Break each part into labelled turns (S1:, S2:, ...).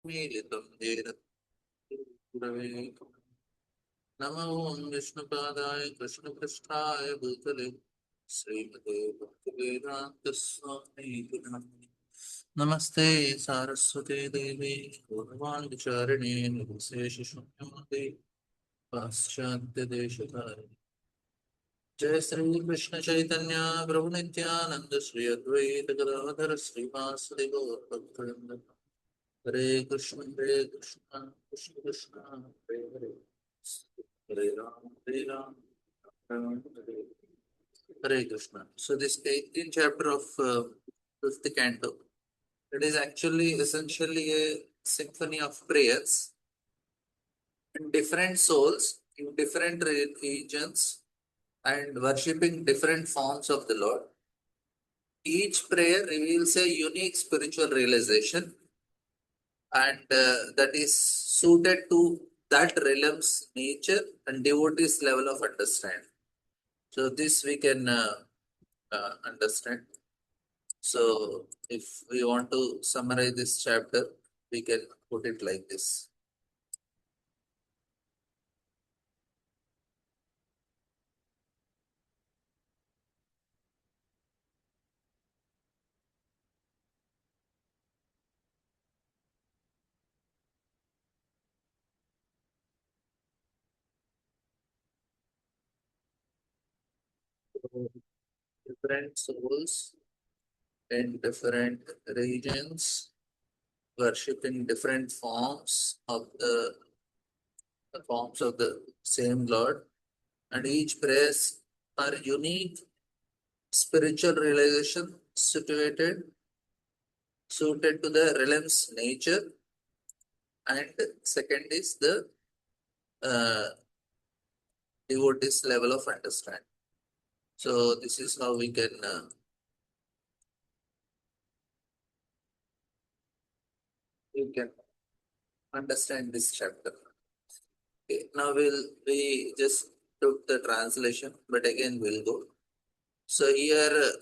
S1: मीलितं येन गुरवे नमो विष्णुपादाय कृष्णपृष्ठाय भूतले श्रीमते भक्तिवेदान्तस्वामी नमस्ते सारस्वते देवी गौरवाण्डचारिणे निर्विशेषशून्यमते पाश्चात्यदेशकारिणे जय श्री कृष्ण चैतन्य प्रभु नित्यानंद श्री अद्वैत गदाधर श्रीवासुदेव गौरभक्तवृंद हरे कृष्ण कृष्ण कृष्ण हरे हरे हरे राम राम हरे Hare Krishna. So this 18th chapter of 5th canto, it is actually essentially a symphony of prayers and different souls in different regions and worshipping different forms of the Lord. Each prayer reveals a unique spiritual realization and that is suited to that realm's nature and devotee's level of understanding. So this we can understand. So if we want to summarize this chapter, we can put it like this. So, different souls in different regions worship in different forms of the same Lord, and each praise are unique spiritual realization suited to the realm's nature, and second is the uh, devotee's level of understanding. So this is how we can understand this chapter. Okay, now we just took the translation, but again we'll go. So here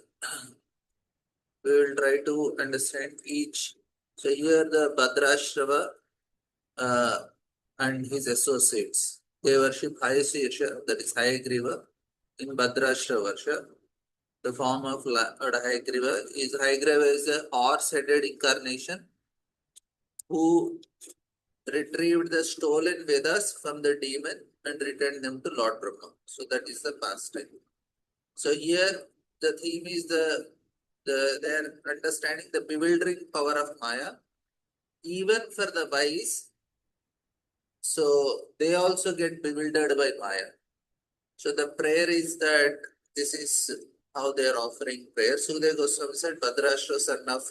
S1: we will try to understand each. So here the Bhadrashrava and his associates, they worship Hayasesha, that is Hayagriva, in Bhadrashrava Varsha. The form of Lord Hayagriva is a horse-headed incarnation who retrieved the stolen Vedas from the demon and returned them to Lord Brahma. So that is the pastime. So here the theme is they are understanding the bewildering power of Maya, even for the wise. So they also get bewildered by Maya. So the prayer is that this is how they are offering prayer. Sudhir Goswami said, Bhadrashra son of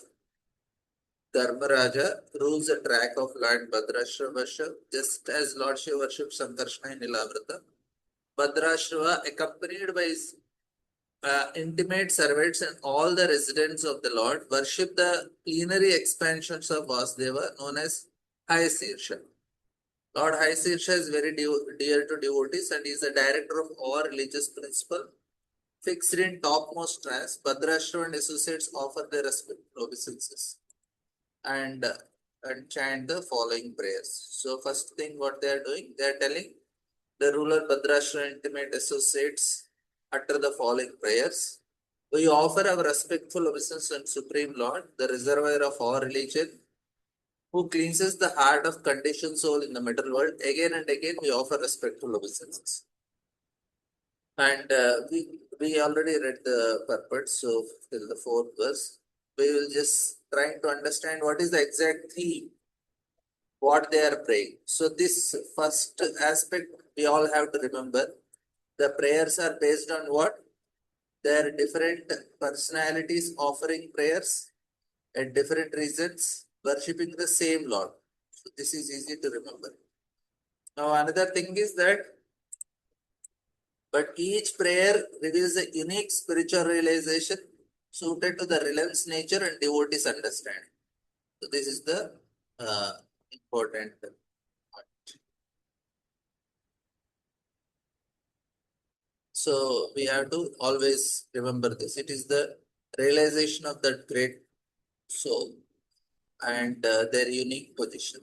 S1: Dharmaraja rules the track of Lord Bhadrashra worship, just as Lord Shiva worships Sankarshna in Nilavrata. Bhadrashra, accompanied by his intimate servants and all the residents of the Lord, worship the plenary expansions of Vasudeva known as Hayasirsha. Lord Hayasirsha is very dear to devotees and is the director of all religious principle. Fixed in topmost trance, Bhadrashra and associates offer their respectful obeisances and chant the following prayers. So first thing what they are doing, they are telling the ruler Bhadrashra intimate associates utter the following prayers. We offer our respectful obeisance to Supreme Lord, the reservoir of all religion, who cleanses the heart of conditioned soul in the middle world. Again and again, we offer respectful obeisances. And we already read the purport, so till the fourth verse, we will just try to understand what is the exact theme, what they are praying. So this first aspect we all have to remember. The prayers are based on what? There are different personalities offering prayers at different reasons, worshipping the same Lord. So this is easy to remember. Now another thing is that, but each prayer reveals a unique spiritual realization suited to the realm's nature and devotee's understanding. So this is the important point. So we have to always remember this. It is the realization of that great soul. and their unique position.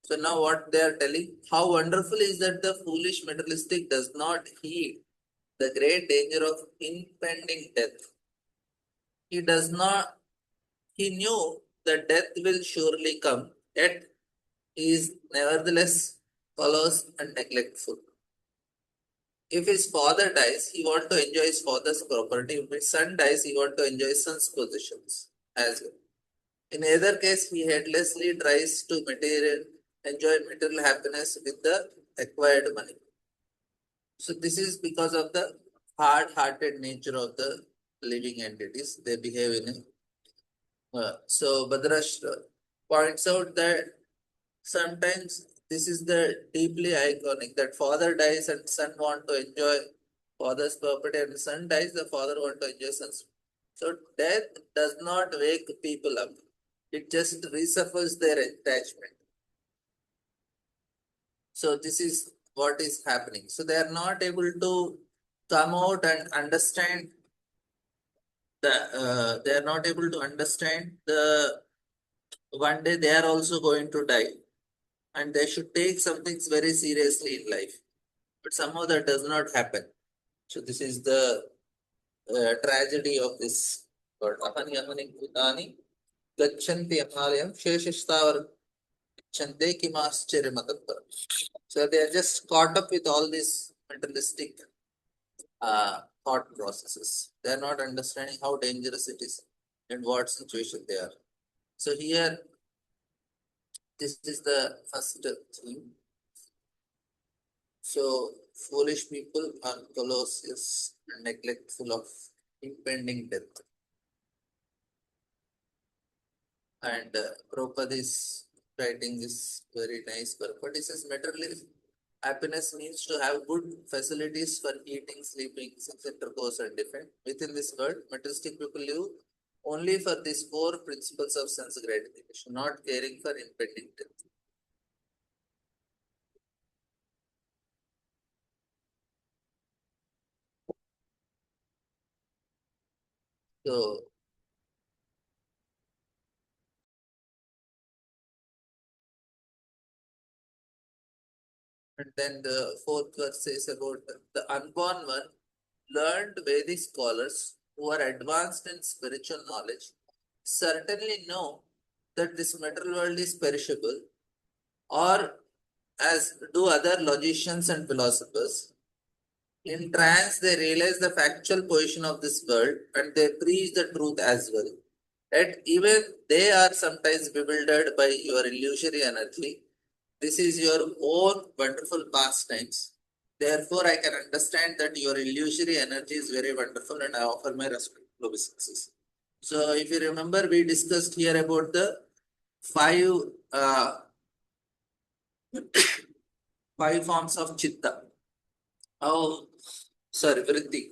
S1: So now what they are telling, how wonderful is that the foolish materialistic does not heed the great danger of impending death. He does not, he knew that death will surely come, yet he is nevertheless follows and neglectful. If his father dies, he want to enjoy his father's property. If his son dies, he want to enjoy his son's possessions as well. In either case, he heedlessly tries to enjoy material happiness with the acquired money. So this is because of the hard-hearted nature of the living entities. They behave in a so Bhadrashra points out that sometimes this is the deeply iconic that father dies and son want to enjoy father's property, and son dies, the father want to enjoy son's. So death does not wake people up. It just resurfaces their attachment. So this is what is happening. So they are not able to come out and understand they are not able to understand the one day they are also going to die, and they should take some things very seriously in life. But somehow that does not happen. So this is the tragedy of this word. Ahani ahani bhutani gachanti amalayam sheshishtavar chande kimascharyamatapara. So they are just caught up with all these materialistic thought processes. They are not understanding how dangerous it is and what situation they are. So here, this is the first thing. So foolish people are callous and neglectful of impending death. And Prabhupada is writing this very nice purport. He says materialism happiness means to have good facilities for eating, sleeping, sex intercourse, and defense. Within this world, materialistic people live only for these four principles of sense gratification, not caring for impending death. So, and then the fourth verse says about the unborn one learned Vedic scholars who are advanced in spiritual knowledge certainly know that this material world is perishable, or as do other logicians and philosophers. In trance, they realize the factual position of this world and they preach the truth as well. Yet, even they are sometimes bewildered by your illusory energy. This is your own wonderful pastimes. Therefore, I can understand that your illusory energy is very wonderful and I offer my respectful obeisances. So, if you remember, we discussed here about the five uh, five forms of chitta. How, sorry, vritti.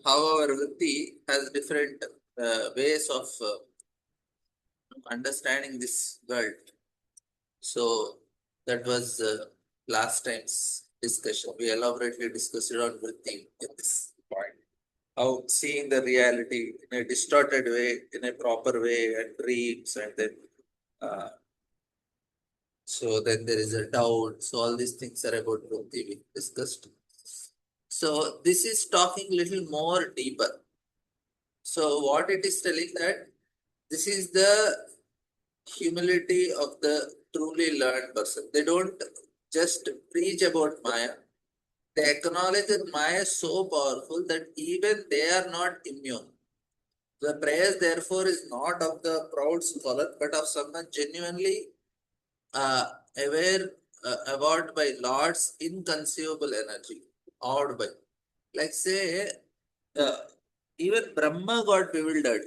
S1: However, vritti has different ways of understanding this world. So that was last time's discussion. We elaborately discussed it on vritti in this point. How seeing the reality in a distorted way, in a proper way, and dreams, and then uh, so then there is a doubt. So all these things are about vritti we discussed. So this is talking little more deeper. So what it is telling that this is the humility of the truly learned person. They don't just preach about Maya. They acknowledge that Maya is so powerful that even they are not immune. The praise, therefore, is not of the proud scholar, but of someone genuinely uh, aware, awed by Lord's inconceivable energy, awed by. Like say, uh, even Brahma got bewildered.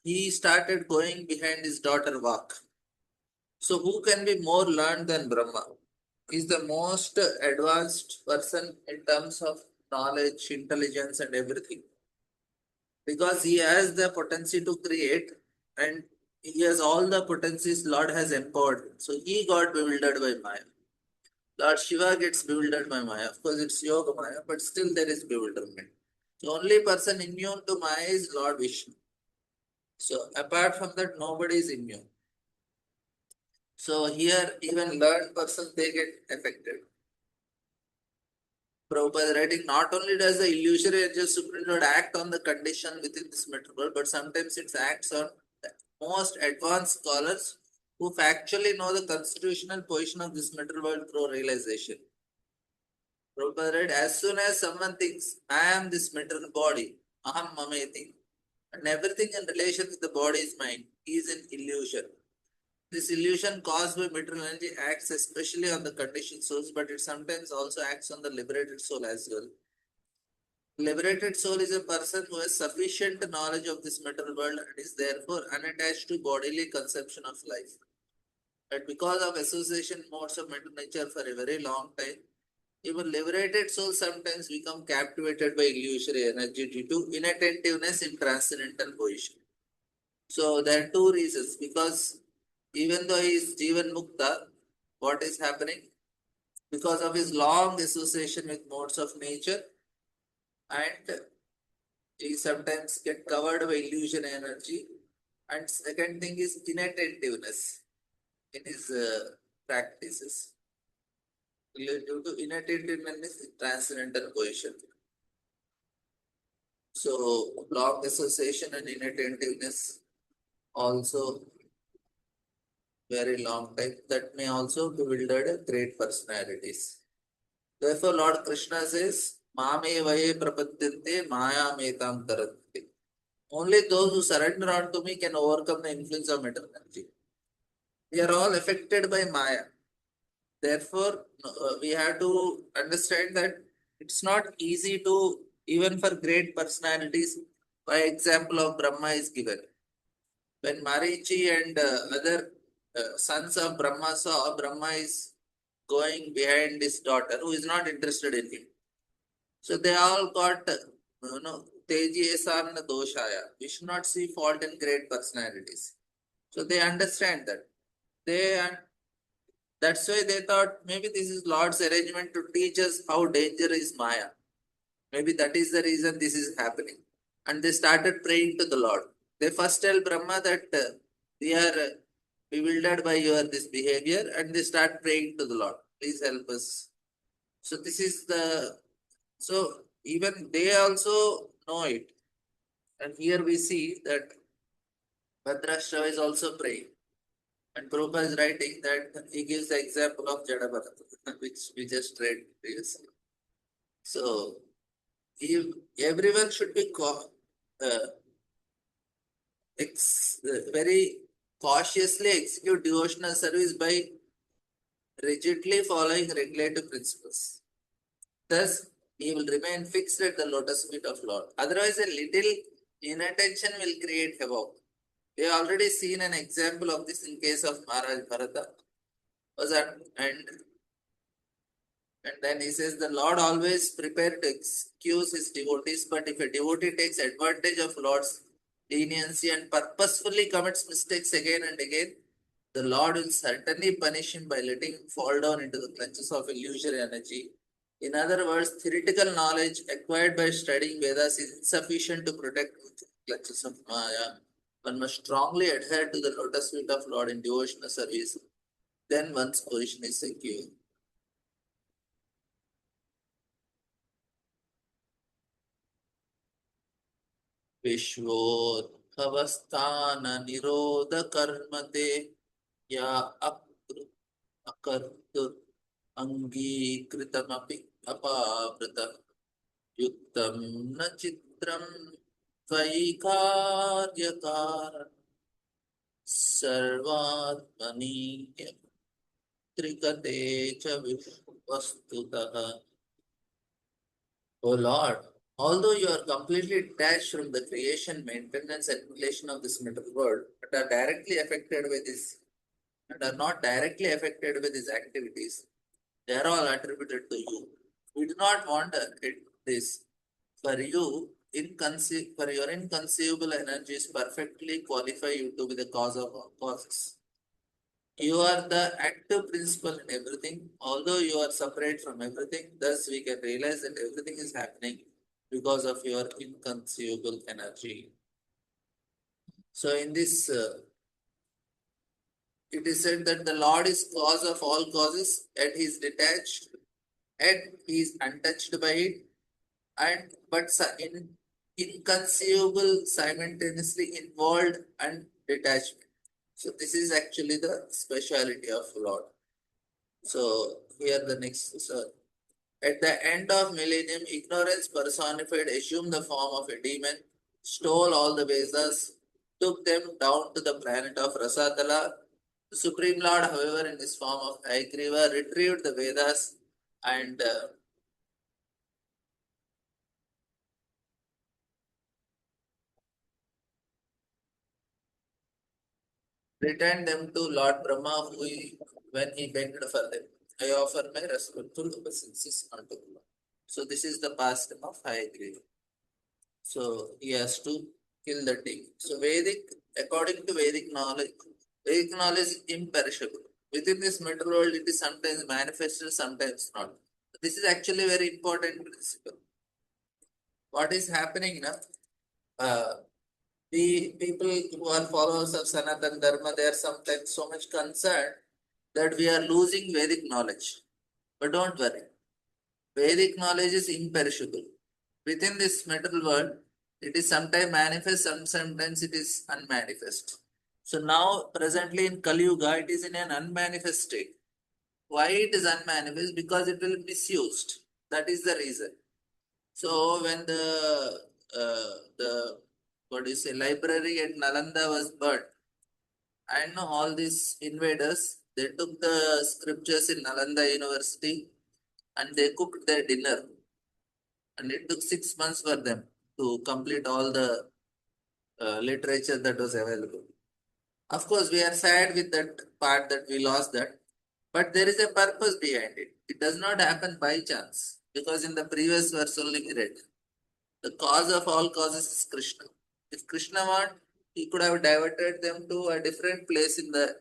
S1: He started going behind his daughter Vak. So who can be more learned than Brahma? He's the most advanced person in terms of knowledge, intelligence, and everything. Because he has the potency to create and he has all the potencies Lord has empowered him. So he got bewildered by Maya. Lord Shiva gets bewildered by Maya. Of course, it's Yoga Maya, but still there is bewilderment. The only person immune to Maya is Lord Vishnu. So apart from that, nobody is immune. So here, even learned persons, they get affected. Prabhupada writing, not only does the illusory energy of Supreme Lord act on the condition within this material world, but sometimes it acts on the most advanced scholars who factually know the constitutional position of this material world through realization. Prabhupada writes, as soon as someone thinks, I am this material body, aham mameti, and everything in relation with the body is mine, is an illusion. This illusion caused by material energy acts especially on the conditioned souls, but it sometimes also acts on the liberated soul as well. Liberated soul is a person who has sufficient knowledge of this material world and is therefore unattached to bodily conception of life. But because of association modes of mental nature for a very long time, even liberated souls sometimes become captivated by illusory energy due to inattentiveness in transcendental position. So there are two reasons. Because even though he is Jivan Mukta, what is happening? Because of his long association with modes of nature, and he sometimes get covered by illusion energy. And second thing is inattentiveness in his practices. Due to inattentiveness in transcendental position. So long association and inattentiveness also very long time, that may also bewilder great personalities. Therefore, Lord Krishna says, Mame vaye prapadyante maya metam tarante. Only those who surrender unto me can overcome the influence of material energy. We are all affected by Maya. Therefore, we have to understand that it's not easy to, even for great personalities, by example of Brahma is given. When Marichi and other sons of Brahma saw Brahma is going behind his daughter, who is not interested in him. So they all got, Teji Esana Doshaya. We should not see fault in great personalities. So they understand that. That's why they thought maybe this is Lord's arrangement to teach us how dangerous is Maya. Maybe that is the reason this is happening. And they started praying to the Lord. They first tell Brahma that we are bewildered by your this behavior, and they start praying to the Lord. Please help us. So this is the, so even they also know it. And here we see that Bhadrashra is also praying. And Prabhupada is writing that he gives the example of Jadabharata, which we just read previously. So if everyone should be uh, very cautiously execute devotional service by rigidly following regulative principles. Thus, he will remain fixed at the lotus feet of Lord. Otherwise, a little inattention will create havoc. We have already seen an example of this in case of Maharaj Bharata. And then he says, the Lord always prepared to excuse his devotees, but if a devotee takes advantage of Lord's leniency and purposefully commits mistakes again and again, the Lord will certainly punish him by letting him fall down into the clutches of illusory energy. In other words, theoretical knowledge acquired by studying Vedas is insufficient to protect the clutches of Maya. One must strongly adhere to the lotus feet of Lord in devotional service. Then one's position is secure. विश्वोद्भवस्थान निरोध कर्मते या अकर्तुर अंगीकृतमपि अपावृत युक्तं न चित्रं त्वयि कार्यकार सर्वात्मनि त्रिकते च वस्तुतः. O Lord, although you are completely detached from the creation, maintenance, and relation of this material world, but are directly affected by this and are not directly affected by these activities, they are all attributed to you. We do not want this. For you, for your inconceivable energies perfectly qualify you to be the cause of all causes. You are the active principle in everything. Although you are separate from everything, thus we can realize that everything is happening because of your inconceivable energy. So in this, it is said that the Lord is cause of all causes, yet he is detached, yet he is untouched by it, and but inconceivable, simultaneously involved and detached. So this is actually the speciality of Lord. So here the next. So at the end of millennium, ignorance personified assumed the form of a demon, stole all the Vedas, took them down to the planet of Rasatala. The Supreme Lord, however, in his form of Hayagriva, retrieved the Vedas and returned them to Lord Brahma, when he begged for them. I offer my respectful obeisances unto you. So this is the pastime of Hayagriva. So he has to kill the thing. So according to Vedic knowledge is imperishable. Within this material world, it is sometimes manifested, sometimes not. This is actually very important principle. What is happening now? Uh, the people who are followers of Sanatan Dharma, they are sometimes so much concerned that we are losing Vedic knowledge. But don't worry. Vedic knowledge is imperishable. Within this material world, it is sometimes manifest, sometimes it is unmanifest. So now, presently in Kali Yuga, it is in an unmanifest state. Why it is unmanifest? Because it will be misused. That is the reason. So when the what do you say, library at Nalanda was burnt, and all these invaders, they took the scriptures in Nalanda University and they cooked their dinner, and it took 6 months for them to complete all the literature that was available. Of course, we are sad with that part that we lost that, but there is a purpose behind it. It does not happen by chance, because in the previous verse only we read, the cause of all causes is Krishna. If Krishna want, he could have diverted them to a different place in the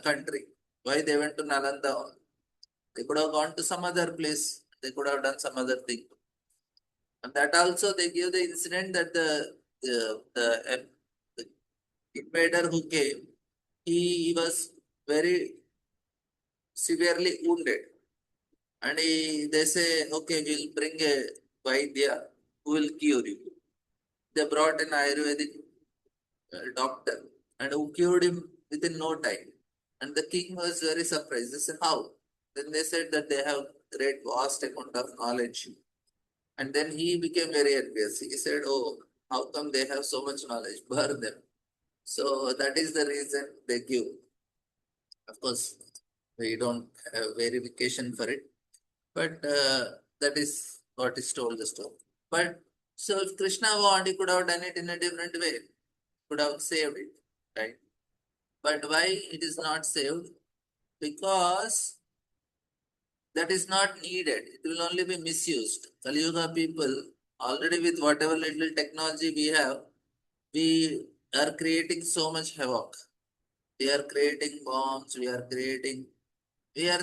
S1: country. Why they went to Nalanda? They could have gone to some other place. They could have done some other thing. And that also they give the incident that the invader who came, he was very severely wounded. And they say, okay, we'll bring a Vaidya who will cure you. They brought an Ayurvedic doctor and who cured him within no time. And the king was very surprised. They said, how? Then they said that they have great vast amount of knowledge. And then he became very envious. He said, oh, how come they have so much knowledge? Burn them. So that is the reason they give. Of course, we don't have verification for it, but that is what is told the story. But so if Krishna wanted, he could have done it in a different way, could have saved it, right? But why it is not saved? Because that is not needed. It will only be misused. Kali Yuga people, already with whatever little technology we have, we are creating so much havoc. We are creating bombs, we are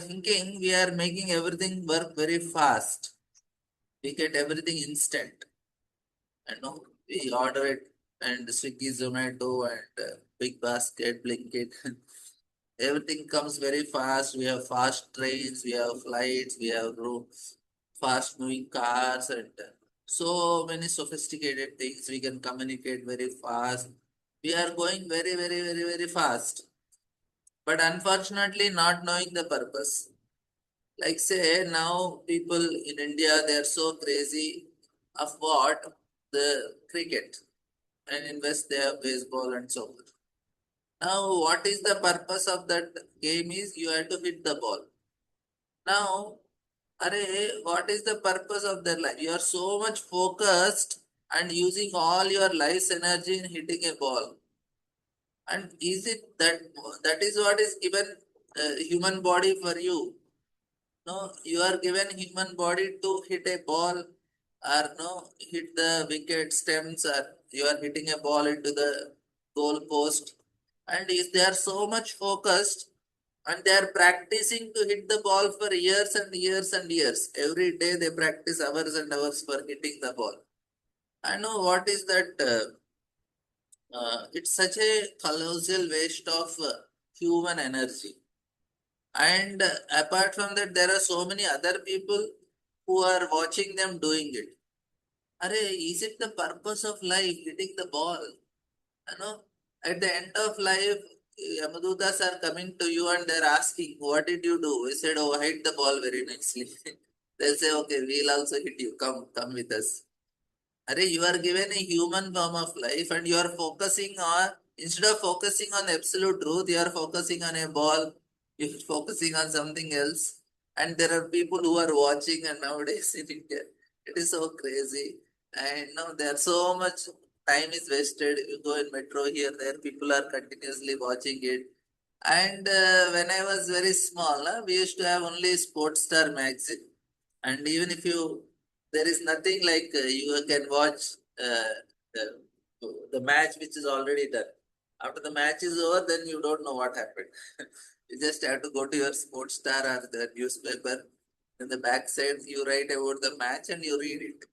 S1: thinking we are making everything work very fast. We get everything instant. And no, we order it and Swiggy, Zomato, and Big Basket, Blinkit. Everything comes very fast. We have fast trains, we have flights, we have fast moving cars, and so many sophisticated things. We can communicate very fast. We are going very, very, very, very fast. But unfortunately, not knowing the purpose. Like say now people in India, they are so crazy of what? The cricket, and invest their baseball and so on. Now what is the purpose of that game is you have to hit the ball. Now, what is the purpose of their life? You are so much focused and using all your life's energy in hitting a ball. And is it that is what is given human body for you? No, you are given human body to hit a ball, or no, hit the wicket stems, or you are hitting a ball into the goal post. And is they are so much focused and they are practicing to hit the ball for years and years and years. Every day they practice hours and hours for hitting the ball. I know what is that It's such a colossal waste of human energy. And apart from that, there are so many other people who are watching them doing it. Are, is it the purpose of life hitting the ball? You know, at the end of life, Yamadutas are coming to you and they're asking, what did you do? We said, oh, I hit the ball very nicely. They'll say, okay, we'll also hit you. Come with us. Are, you are given a human form of life and you are focusing on, instead of focusing on absolute truth, you are focusing on a ball, you're focusing on something else. And there are people who are watching, and nowadays in India, it is so crazy. And now there so much time is wasted. You go in metro here, there people are continuously watching it. And when I was very small, we used to have only Sports Star magazine. And even if you, there is nothing like you can watch the match which is already done. After the match is over, then you don't know what happened. You just have to go to your Sports Star or the newspaper. In the back side, you write about the match and you read it.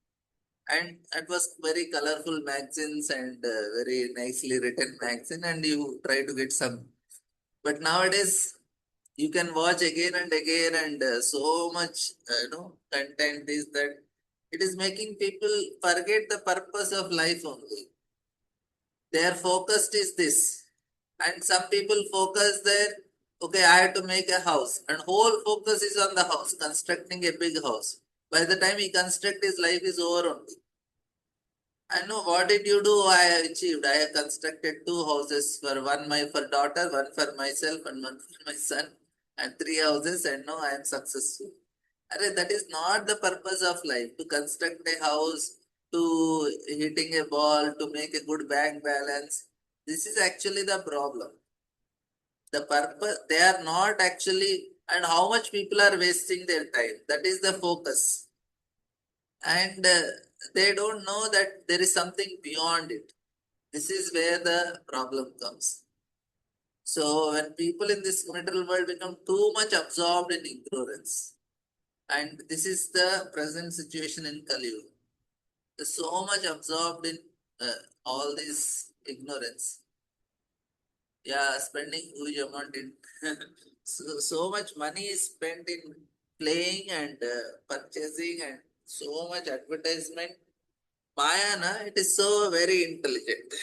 S1: And it was very colorful magazines and very nicely written magazine, and you try to get some. But nowadays, you can watch again and again, and so much content is that it is making people forget the purpose of life only. Their focus is this, and some people focus that, okay, I have to make a house, and whole focus is on the house, constructing a big house. By the time he construct, his life is over only. I know, what did you do? I have achieved. I have constructed two houses, for one my for daughter, one for myself, and one for my son, and three houses, and now I am successful. Arre, that is not the purpose of life. To construct a house, to hitting a ball, to make a good bank balance. This is actually the problem. The purpose, they are not actually, and how much people are wasting their time. That is the focus. And they don't know that there is something beyond it. This is where the problem comes. So when people in this material world become too much absorbed in ignorance, and this is the present situation in Kali Yuga. They're so much absorbed in all this ignorance. Yeah, spending huge amount in so much money is spent in playing and purchasing and so much advertisement. Mayana, it is so very intelligent.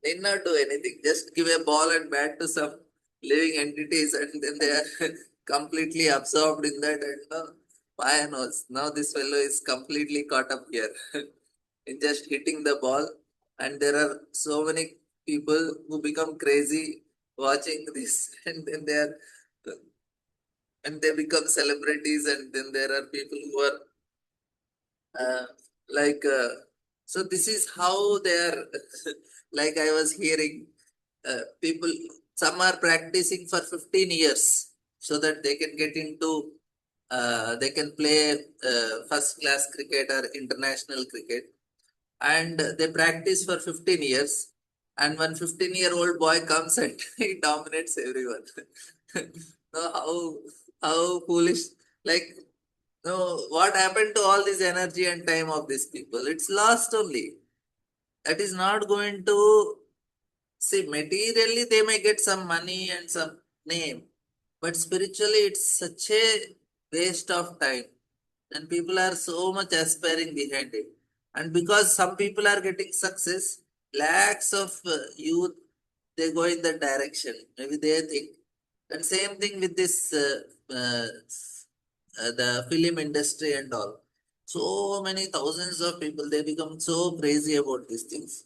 S1: They not do anything. Just give a ball and bat to some living entities, and then they are completely absorbed in that. And Maya knows. Now this fellow is completely caught up here in just hitting the ball. And there are so many people who become crazy watching this, and then they are and they become celebrities, and then there are people who are uh, like so this is how they are like I was hearing people, some are practicing for 15 years so that they can get into they can play first class cricket or international cricket, and they practice for 15 years, and one 15-year-old boy comes and he dominates everyone. No, how foolish, like, no, what happened to all this energy and time of these people? It's lost only. That is not going to, see, materially they may get some money and some name, but spiritually it's such a waste of time. And people are so much aspiring behind it. And because some people are getting success, lakhs of youth, they go in that direction. Maybe they think. And same thing with this the film industry and all. So many thousands of people, they become so crazy about these things.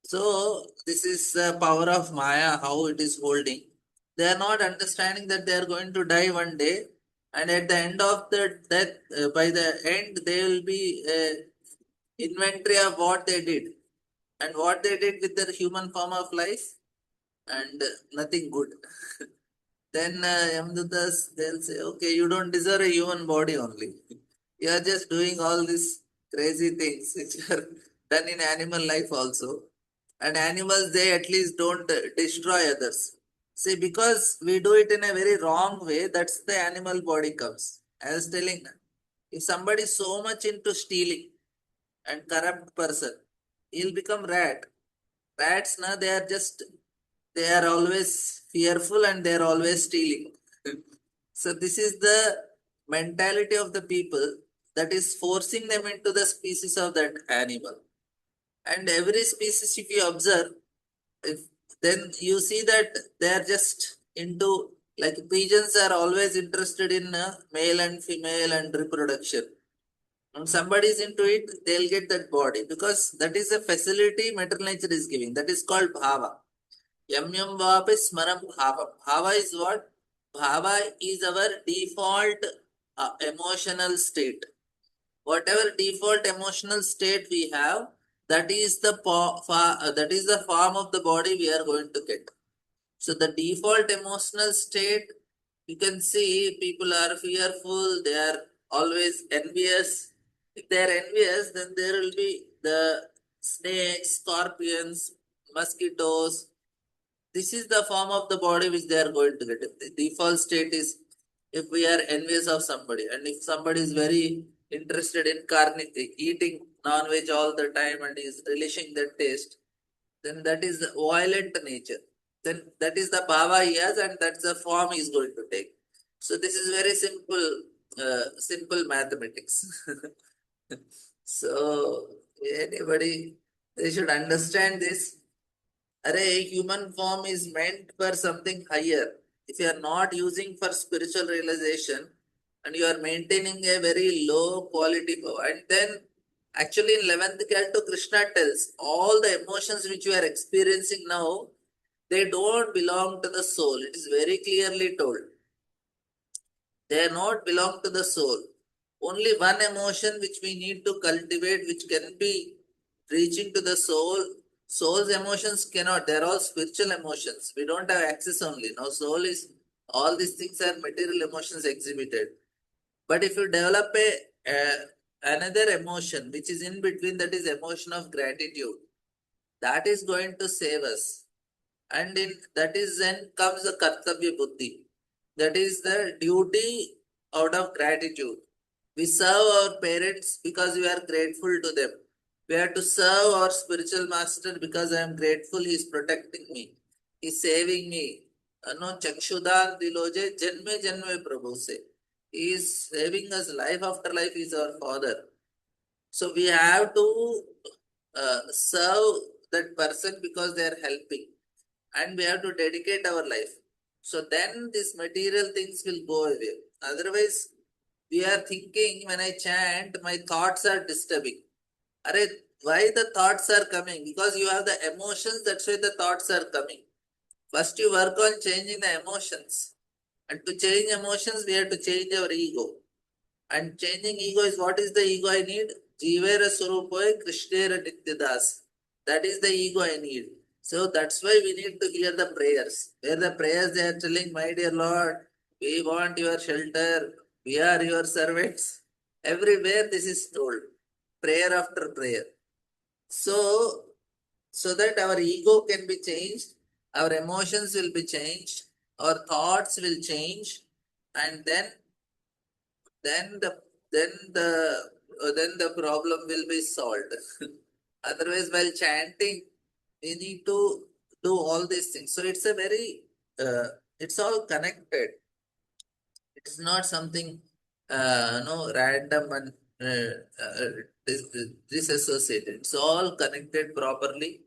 S1: So this is the power of Maya, how it is holding. They are not understanding that they are going to die one day, and at the end of the death, by the end, they will be inventory of what they did and what they did with their human form of life, and nothing good. Then Yamdutas, they'll say, okay, you don't deserve a human body only. You are just doing all these crazy things which are done in animal life also. And animals, they at least don't destroy others. See, because we do it in a very wrong way, that's the animal body comes. I was telling, if somebody is so much into stealing and corrupt person, he'll become rat. Bats, na, they are always fearful and they are always stealing. So this is the mentality of the people that is forcing them into the species of that animal. And every species, if you observe, if, then you see that they are just into, like pigeons are always interested in male and female and reproduction. When somebody is into it, they'll get that body because that is a facility Mother Nature is giving. That is called bhava. Yam yam vapi smaram bhava. Bhava is what? Bhava is our default emotional state. Whatever default emotional state we have, that is the that is the form of the body we are going to get. So the default emotional state, you can see people are fearful, they are always envious. If they are envious, then there will be the snakes, scorpions, mosquitoes. This is the form of the body which they are going to get. The default state is if we are envious of somebody, and if somebody is very interested in eating non-veg all the time and is relishing that taste, then that is the violent nature. Then that is the bhava he has, and that's the form he is going to take. So this is very simple mathematics. So anybody, they should understand this. Array, human form is meant for something higher. If you are not using for spiritual realization and you are maintaining a very low quality power, and then actually in 11th canto, Krishna tells all the emotions which you are experiencing now, they don't belong to the soul. It is very clearly told. They not belong to the soul. Only one emotion which we need to cultivate, which can be reaching to the soul. Soul's emotions cannot. They're all spiritual emotions. We don't have access only. Now, soul is all these things are material emotions exhibited. But if you develop another emotion which is in between, that is emotion of gratitude, that is going to save us. And in that is then comes the kartavya buddhi. That is the duty out of gratitude. We serve our parents because we are grateful to them. We have to serve our spiritual master because I am grateful he is protecting me. He is saving me. No chakshudan diloje janme janme prabhu se. He is saving us life after life. He is our father. So we have to serve that person because they are helping, and we have to dedicate our life. So then these material things will go away. Otherwise, we are thinking when I chant, my thoughts are disturbing. Are why the thoughts are coming? Because you have the emotions, that's why the thoughts are coming. First, you work on changing the emotions. And to change emotions, we have to change our ego. And changing ego is what is the ego I need? Jivera Surupoy Krishnera Nityadas. That is the ego I need. So that's why we need to hear the prayers. Where the prayers they are telling, my dear Lord, we want your shelter, we are your servants. Everywhere this is told. Prayer after prayer. So, so that our ego can be changed, our emotions will be changed, our thoughts will change, and then the then the then the problem will be solved. Otherwise, while chanting, we need to do all these things. So it's a very it's all connected. It is not something no random and disassociated. It's all connected properly,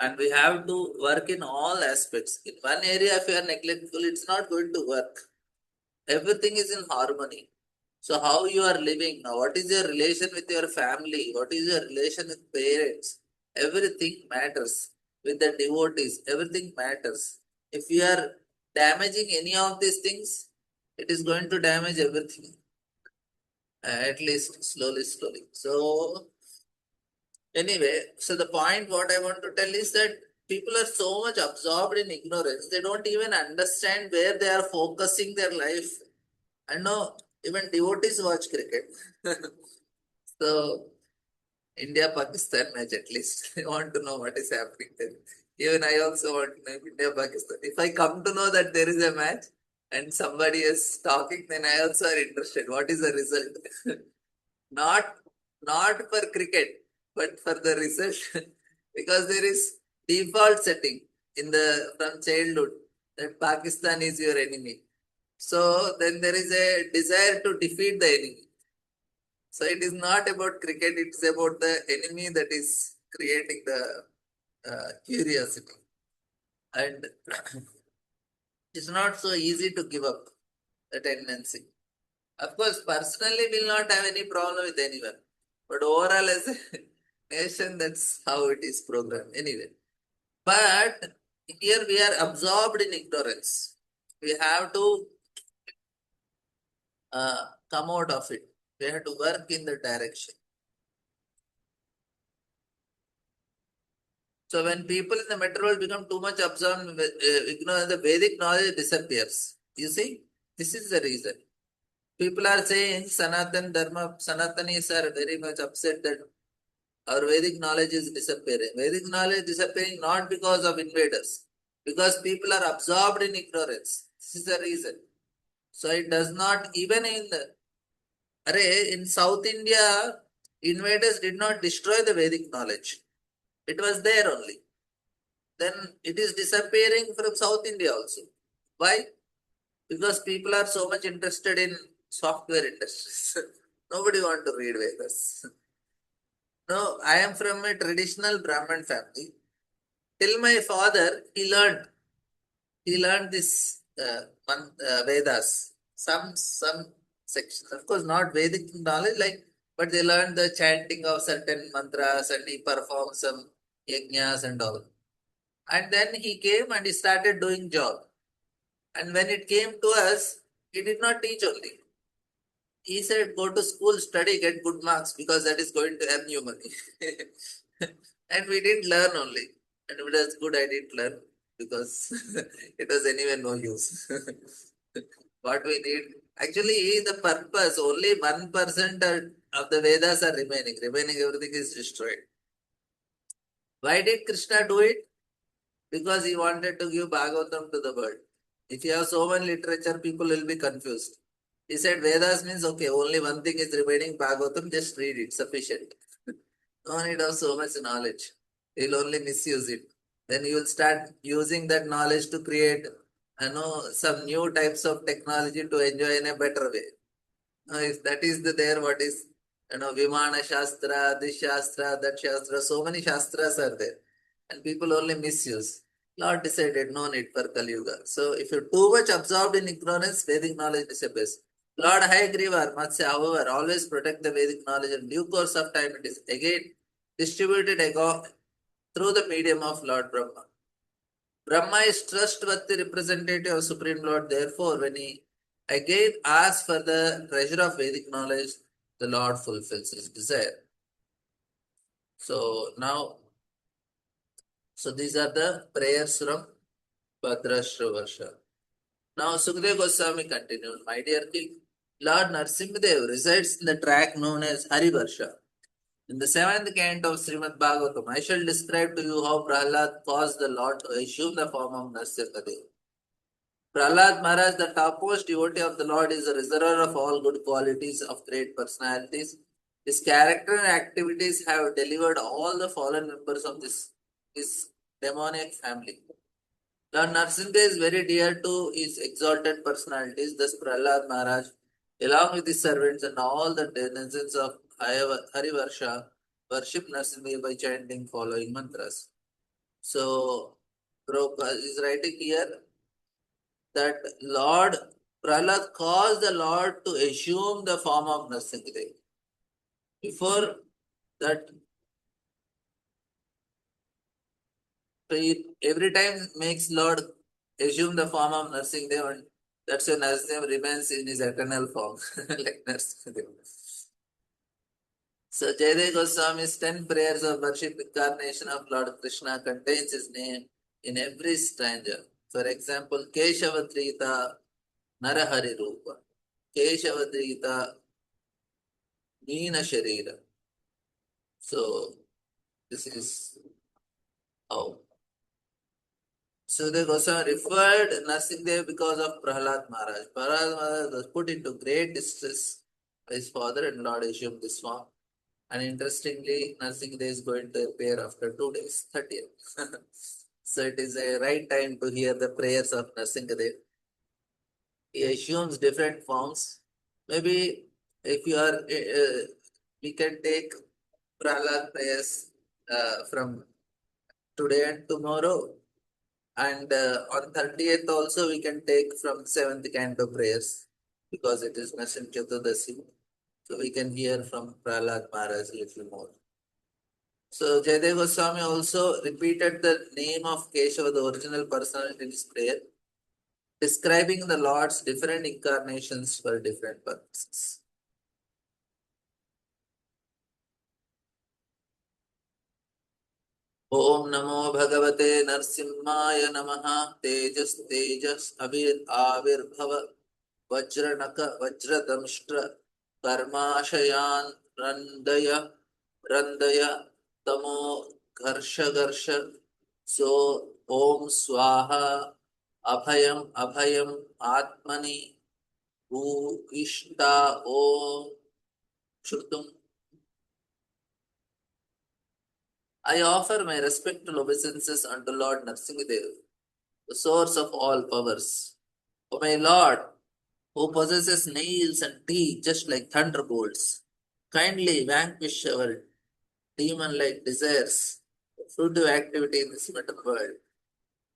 S1: and we have to work in all aspects. In one area, if you are neglectful, it's not going to work. Everything is in harmony. So how you are living now, what is your relation with your family, what is your relation with parents, everything matters. With the devotees, everything matters. If you are damaging any of these things, it is going to damage everything, at least slowly. So anyway, so the point what I want to tell is that people are so much absorbed in ignorance, they don't even understand where they are focusing their life. I know even devotees watch cricket. So India Pakistan match at least. I want to know what is happening there. Even I also want to know India Pakistan. If I come to know that there is a match and somebody is talking, then I also are interested. What is the result? not not for cricket, but for the result. Because there is default setting in the from childhood that Pakistan is your enemy. So then there is a desire to defeat the enemy. So it is not about cricket, it's about the enemy that is creating the curiosity. And it's not so easy to give up the tendency. Of course, personally, we'll not have any problem with anyone. But overall, as a nation, that's how it is programmed. Anyway. But here we are absorbed in ignorance. We have to come out of it. We have to work in the direction. So when people in the material world become too much absorbed with ignorance, the Vedic knowledge disappears. You see, this is the reason. People are saying Sanatan Dharma, Sanatanis are very much upset that our Vedic knowledge is disappearing. Vedic knowledge is disappearing not because of invaders, because people are absorbed in ignorance. This is the reason. So it does not, even in South India, invaders did not destroy the Vedic knowledge. It was there only. Then it is disappearing from South India also. Why? Because people are so much interested in software industries. Nobody want to read Vedas. No, I am from a traditional Brahmin family. Till my father, he learned this Vedas. Some sections, of course, not Vedic knowledge, but they learned the chanting of certain mantras and he performed some yajnas and all. And then he came and he started doing job. And when it came to us, he did not teach only. He said, go to school, study, get good marks because that is going to earn you money. And we didn't learn only. And it was good I didn't learn because it was anyway no use. What we need, actually, the purpose, only 1% of the Vedas are remaining. Remaining everything is destroyed. Why did Krishna do it? Because he wanted to give Bhagavatam to the world. If you have so much literature, people will be confused. He said Vedas means okay, only one thing is remaining, Bhagavatam, just read it, sufficient. No need of so much knowledge. You'll only misuse it. Then you will start using that knowledge to create some new types of technology to enjoy in a better way. If that is what is Vimana Shastra, this Shastra, that Shastra, so many Shastras are there. And people only misuse. Lord decided no need for Kali Yuga. So if you're too much absorbed in ignorance, Vedic knowledge disappears. Lord Hayagriva, Matsya, however, always protect the Vedic knowledge in due course of time. It is again distributed through the medium of Lord Brahma. Brahma is trustworthy representative of Supreme Lord. Therefore, when he again asks for the treasure of Vedic knowledge, the Lord fulfills his desire. So these are the prayers from Bhadrashra. Now Sukadeva Goswami continued, my dear king, Lord Narsimhadev resides in the tract known as Harivarsha. In the 7th canto of Srimad Bhagavatam, I shall describe to you how Prahlad caused the Lord to assume the form of Narsimhadev. Prahlad Maharaj, the topmost devotee of the Lord, is a reservoir of all good qualities of great personalities. His character and activities have delivered all the fallen members of his demoniac family. Lord Narsimha is very dear to his exalted personalities. Thus, Prahlad Maharaj, along with his servants and all the denizens of Harivarsha, worship Narsimha by chanting following mantras. So, Prabhupada is writing here that Lord Prahlad caused the Lord to assume the form of Narsimha. Before that, every time makes Lord assume the form of Narsimha, and that's why Narsimha remains in his eternal form, like Narsimha. So Jayadeva Goswami's 10 prayers of worship incarnation of Lord Krishna contains his name in every stanza. For example, Keshavadrita Narahari Rupa, Keshavadrita Meena Sharira. So this is how. So the Goswami referred Narsimhadev because of Prahlad Maharaj. Prahlad Maharaj was put into great distress by his father and Lord assumed this form. And interestingly, Narsingadev is going to appear after 2 days, 30th. So it is a right time to hear the prayers of Narsingadev. He assumes different forms. Maybe if you are, we can take Prahlad prayers from today and tomorrow. And on 30th also we can take from 7th canto prayers because it is Nassim Chaturdasi. So we can hear from Prahlad Maharaj a little more. So Jaydev Goswami also repeated the name of Keshava, the original personality, in his prayer, describing the Lord's different incarnations for different purposes. Om Namo Bhagavate Narsimhaya Namaha Tejas Tejas Avirbhava Vajranaka Vajradamshtra Karmashayan Randaya Tamo Garsha So Om Swaha Abhayam Atmani U Ishta Om Shrutum. I offer my respectful obeisances unto Lord Narsingadev, the source of all powers. O my Lord, who possesses nails and teeth just like thunderbolts, kindly vanquish our demon-like desires, fruitive activity in this metal world.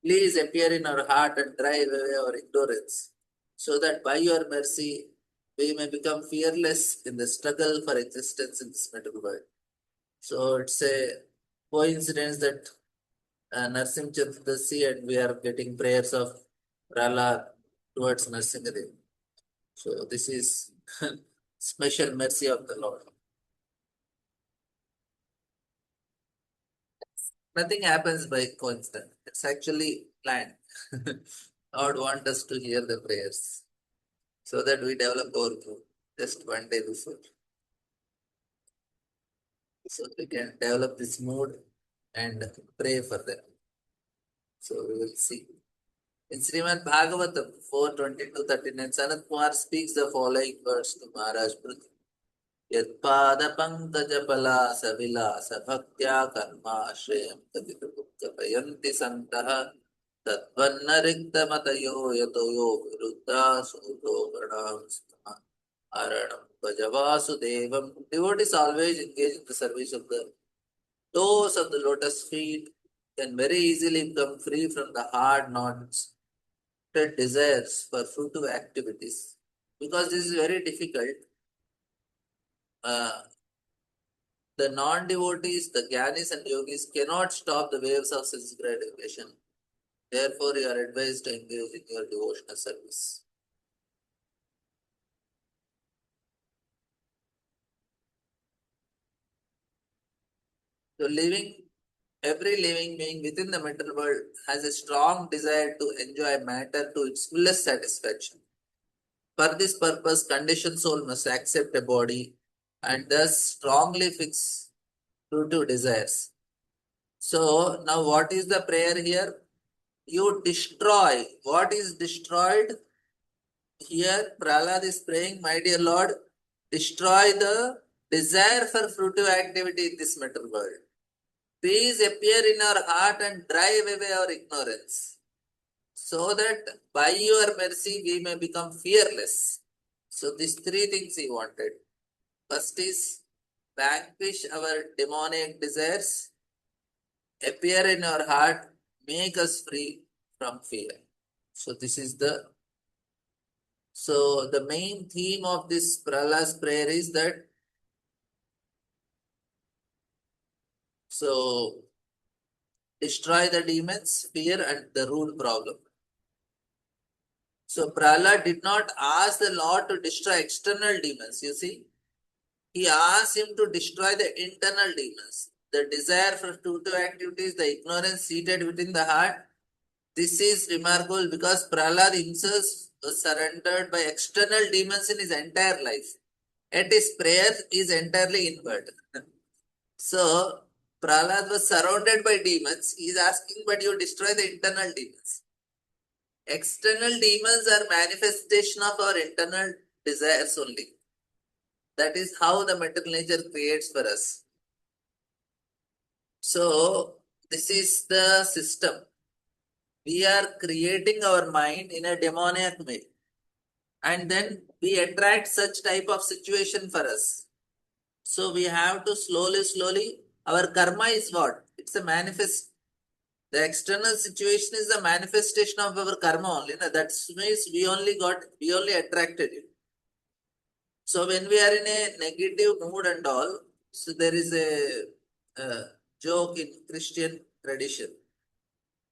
S1: Please appear in our heart and drive away our ignorance, so that by your mercy we may become fearless in the struggle for existence in this metal world. So it's a coincidence that Narsim Chaturdasi and we are getting prayers of Prahlad towards Narsingadev. So this is special mercy of the Lord. Nothing happens by coincidence. It's actually planned. Lord wants us to hear the prayers so that we develop our group just one day before. So we can develop this mood and pray for them. So we will see. In Srimad Bhagavatam 4:20-39, Sanat Kumar speaks the following words to Maharaj Prithvi. यत्पादपङ्कजपलासविलासभक्त्या कर्माश्रयं तदितुमुक्तपयन्ति सन्तः तद्वन्नरिक्तमतयो यतो यो विरुद्धा सूतो वर्णांस्तमः aranam bhajavasudevam. Devotees always engage in the service of the toes of the lotus feet can very easily become free from the hard knots, desires for fruitive activities. Because this is very difficult, the non-devotees, the jnanis and yogis cannot stop the waves of sense gratification. Therefore, you are advised to engage in your devotional service. So, every living being within the material world has a strong desire to enjoy matter to its fullest satisfaction. For this purpose, conditioned soul must accept a body and thus strongly fix fruitive desires. So, now what is the prayer here? You destroy. What is destroyed? Here, Prahlad is praying, my dear Lord, destroy the desire for fruitive activity in this material world. Please appear in our heart and drive away our ignorance, so that by your mercy we may become fearless. So these three things he wanted. First is vanquish our demonic desires, appear in our heart, make us free from fear. So this is the main theme of this Prahlad's prayer is that destroy the demons, fear and the rule problem. So Prahlad did not ask the Lord to destroy external demons, you see. He asked him to destroy the internal demons. The desire for fruitive activities, the ignorance seated within the heart. This is remarkable because Prahlad himself was surrendered by external demons in his entire life. Yet his prayer is entirely inward. So Prahlad was surrounded by demons. He is asking, but you destroy the internal demons. External demons are manifestation of our internal desires only. That is how the mental nature creates for us. So, this is the system. We are creating our mind in a demoniac way. And then we attract such type of situation for us. So we have to slowly, our karma is what? It's a manifest. The external situation is the manifestation of our karma only. That means we only attracted it. So when we are in a negative mood and all, so there is a joke in Christian tradition.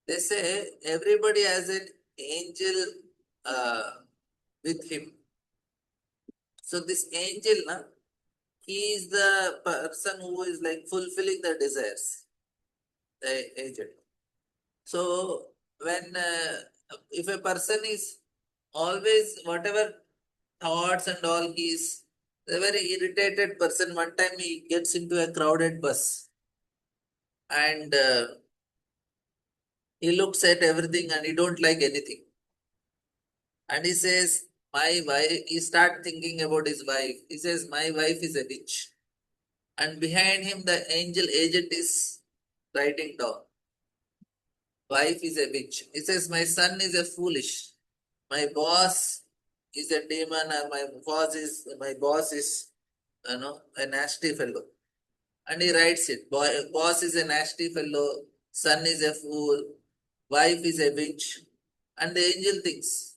S1: They say everybody has an angel with him. So this angel, he is the person who is like fulfilling the desires, the agent. So when if a person is always whatever thoughts and all, he is a very irritated person. One time he gets into a crowded bus and he looks at everything and he don't like anything. And he says, my wife, he start thinking about his wife. He says, my wife is a witch. And behind him, the angel agent is writing down, wife is a witch. He says, my son is a foolish. My boss is a demon, or my boss is a nasty fellow. And he writes it. Boss is a nasty fellow, son is a fool, wife is a witch. And the angel thinks,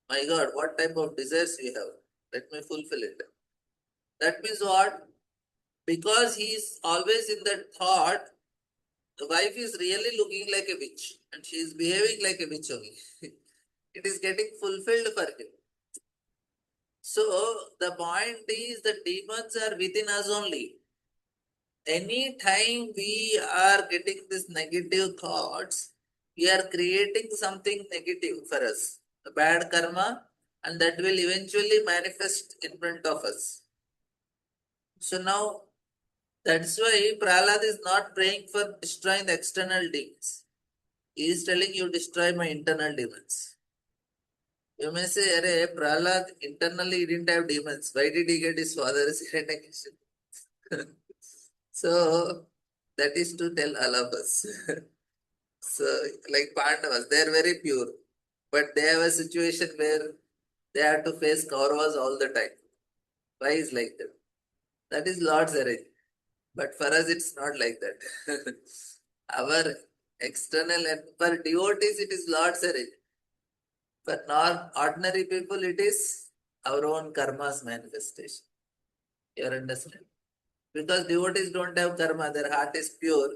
S1: my God, what type of desires we have? Let me fulfill it. That means what? Because he is always in that thought, the wife is really looking like a witch and she is behaving like a witch only. It is getting fulfilled for him. So the point is the demons are within us only. Any time we are getting these negative thoughts, we are creating something negative for us, a bad karma, and that will eventually manifest in front of us. So now that's why Prahlad is not praying for destroying the external demons. He is telling you destroy my internal demons. You may say, Arey, Prahlad internally he didn't have demons. Why did he get his father's Hiranyakashipu? So that is to tell all of us. So like Pandavas, they are very pure. But they have a situation where they have to face Kauravas all the time. Why is like that? That is Lord's arrangement. But for us, it's not like that. Our external and for devotees, it is Lord's arrangement. For ordinary people, it is our own karma's manifestation. You understand? Because devotees don't have karma, their heart is pure.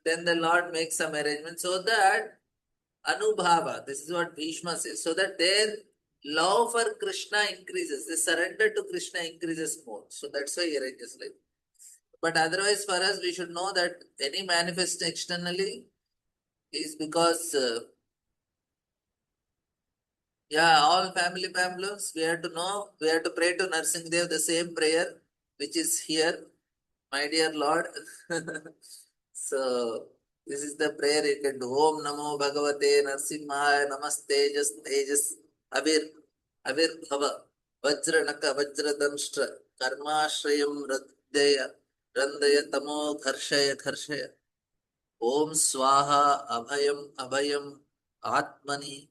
S1: Then the Lord makes some arrangement so that Anubhava, this is what Bhishma says, so that their love for Krishna increases, the surrender to Krishna increases more. So that's why he arranges like. But otherwise, for us, we should know that any manifest externally is because, all family problems, we have to know, we have to pray to Narsimhadev the same prayer which is here, my dear Lord. So, this is the prayer you can do. Om Namo Bhagavate Narsimhaya Namaste Tejas Tejas Avir Bhava Vajranaka Vajradamshtra Karmashrayam Randaya Tamo Dharshaya Om Swaha Abhayam Atmani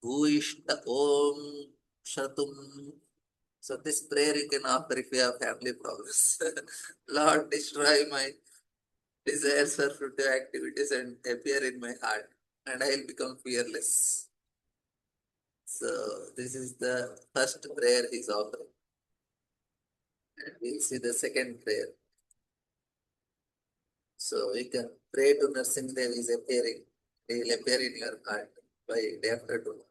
S1: Bhuishta Om Shatum. So this prayer you can offer if you have family problems. Lord, destroy my desires for fruitive activities and appear in my heart, and I will become fearless. So this is the first prayer he is offering. And we'll see the second prayer. So we can pray to Narsimhadev is appearing. He will appear in your heart by day after tomorrow.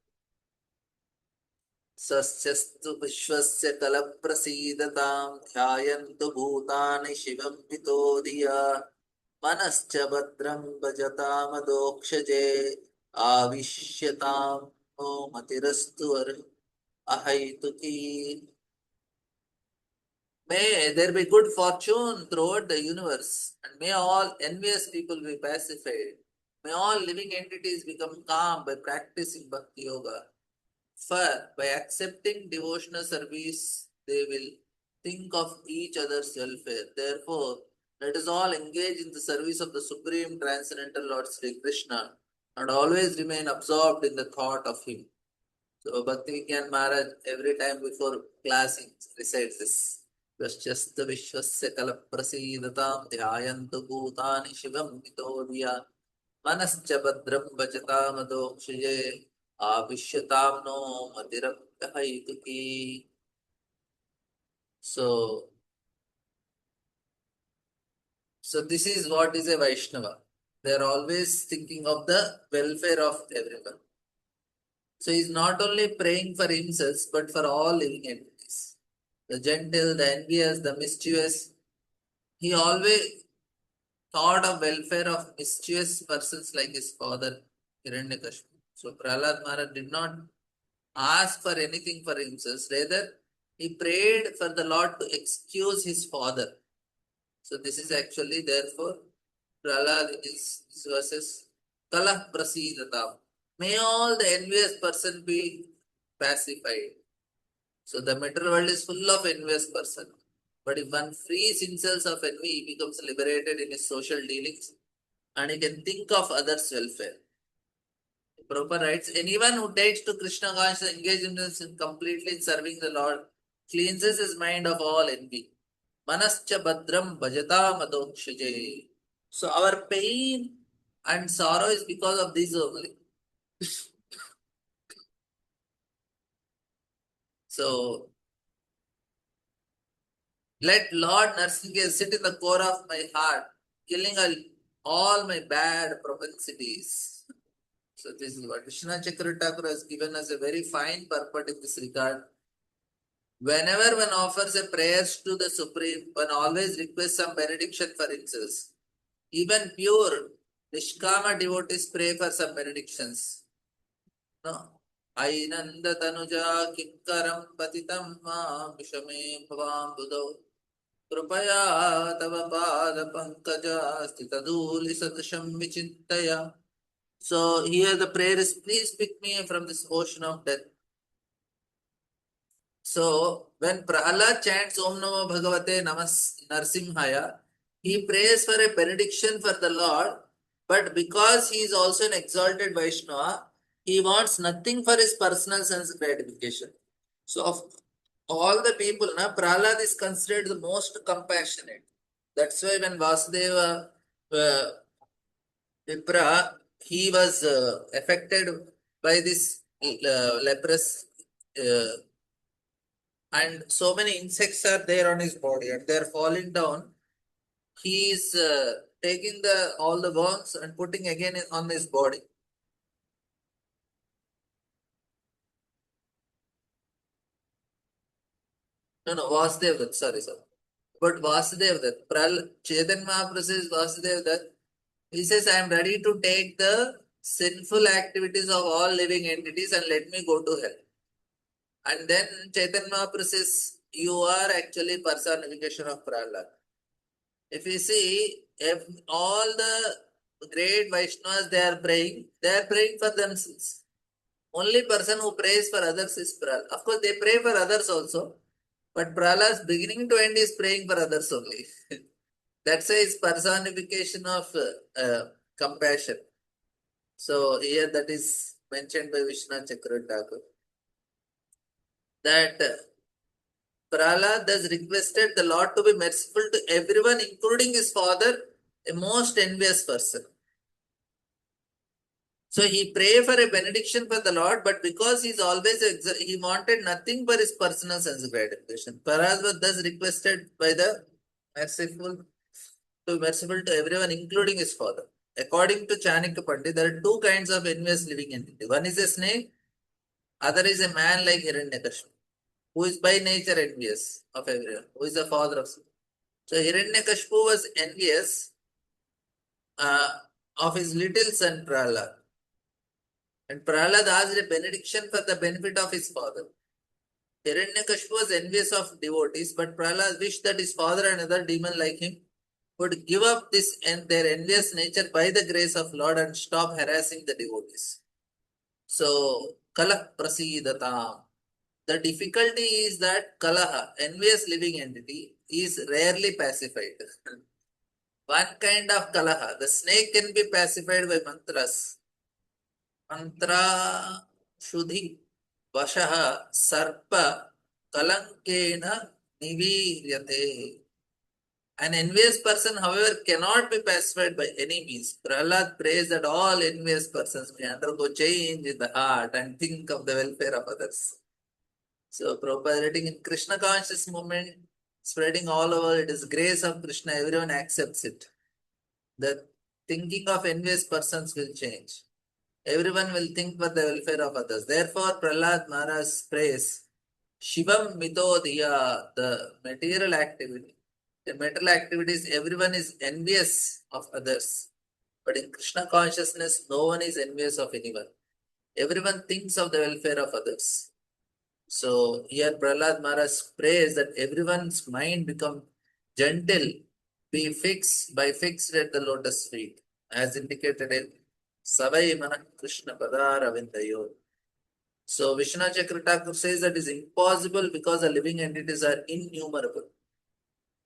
S1: सस्यस्तु विश्वस्य कलप्रसीदतां ध्यायन्तु भूतानि शिवं पितो धिया मनश्च भद्रं भजतामदोक्षजे आविश्यतां no मतिरस्तु अहैतुकी. May there be good fortune throughout the universe, and may all envious people be pacified. May all living entities become calm by practicing Bhakti Yoga. For by accepting devotional service, they will think of each other's welfare. Therefore, let us all engage in the service of the Supreme Transcendental Lord Sri Krishna and always remain absorbed in the thought of Him. So, Bhakti Vigyan Maharaj, every time before class, he recites this. Vasyasta Vishwasya Kalaprasidatam Dhyayantu Bhutani Shivam Vitodya Manascha Badram Vachatam Adokshye Avishyatam No Matirapyahaituki. So this is what is a Vaishnava. They are always thinking of the welfare of everyone. So he is not only praying for himself, but for all living entities. The gentle, the envious, the mischievous. He always thought of welfare of mischievous persons like his father, Hiranyakashipu. So Prahlad Maharaj did not ask for anything for himself. Rather, he prayed for the Lord to excuse his father. So this is actually therefore Prahlad is verses Kalah Prasidatam. May all the envious person be pacified. So the material world is full of envious person. But if one frees himself of envy, he becomes liberated in his social dealings and he can think of others' welfare. Prabhupada writes, anyone who takes to Krishna consciousness, engages completely in serving the Lord, cleanses his mind of all envy. Manascha badram bhajata madokshije. So our pain and sorrow is because of this only. So let Lord Narsinga sit in the core of my heart, killing all my bad propensities. So this is what Vishnu Chakra Thakur has given us a very fine purport in this regard. Whenever one offers a prayers to the Supreme, one always requests some benediction for himself. Even pure Nishkama devotees pray for some benedictions. No. Ainanda tanuja kinkaram patitam ma vishame bhavam budau krupaya tava pada pankaja stitaduli satasham vichintaya. So here the prayer is, please pick me from this ocean of death. So when Prahlad chants Om Namo Bhagavate Namas Narsimhaya, he prays for a benediction for the Lord, but because he is also an exalted Vaishnava, he wants nothing for his personal sense gratification. So of all the people, Prahlad is considered the most compassionate. That's why when Vasudeva Vipra, he was affected by this leprous and so many insects are there on his body and they are falling down. He is taking all the worms and putting again on his body. No, Vasudev Dutt, sorry. But Vasudev Dutt, Chaitanya Mahaprabhu says Vasudev Dutt, he says, I am ready to take the sinful activities of all living entities and let me go to hell. And then Chaitanya Mahaprabhu says, you are actually personification of Prahlad. If you see, if all the great Vaishnavas they are praying for themselves. Only person who prays for others is Prahlad. Of course, they pray for others also, but Prahlad's beginning to end is praying for others only. That's why it's personification of compassion. So here that is mentioned by Vishnu Chakra Thakur. That Prahlad thus requested the Lord to be merciful to everyone, including his father, a most envious person. So he prayed for a benediction for the Lord, but because he wanted nothing but his personal sense of gratification. Prahlad was thus requested by the merciful to be merciful to everyone, including his father. According to Chanakya Pandit, there are two kinds of envious living entity. One is a snake, other is a man like Hiranyakashipu, who is by nature envious of everyone, who is the father of. So Hiranyakashipu was envious of his little son Prahlad. And Prahlad asked a benediction for the benefit of his father. Hiranyakashipu was envious of devotees, but Prahlad wished that his father and other demon like him would give up this and their envious nature by the grace of Lord and stop harassing the devotees. So, Kalah Prasidatam. The difficulty is that Kalaha, envious living entity, is rarely pacified. One kind of Kalaha, the snake can be pacified by mantras. Mantra Shuddhi Vashaha Sarpa Kalankena Niviryate. An envious person, however, cannot be pacified by any means. Prahlad prays that all envious persons may undergo change in the heart and think of the welfare of others. So, propagating in Krishna conscious movement, spreading all over, it is grace of Krishna, everyone accepts it. The thinking of envious persons will change. Everyone will think for the welfare of others. Therefore, Prahlad Maharaj prays, Shivam Mitodhiya, the material activity. The material activities, everyone is envious of others. But in Krishna consciousness, no one is envious of anyone. Everyone thinks of the welfare of others. So here Prahlad Maharaj prays that everyone's mind become gentle, be fixed at the lotus feet, as indicated in Savai Mana Krishna Padara Vindayo. So Vishnu Chakra Thakur says that is impossible because the living entities are innumerable.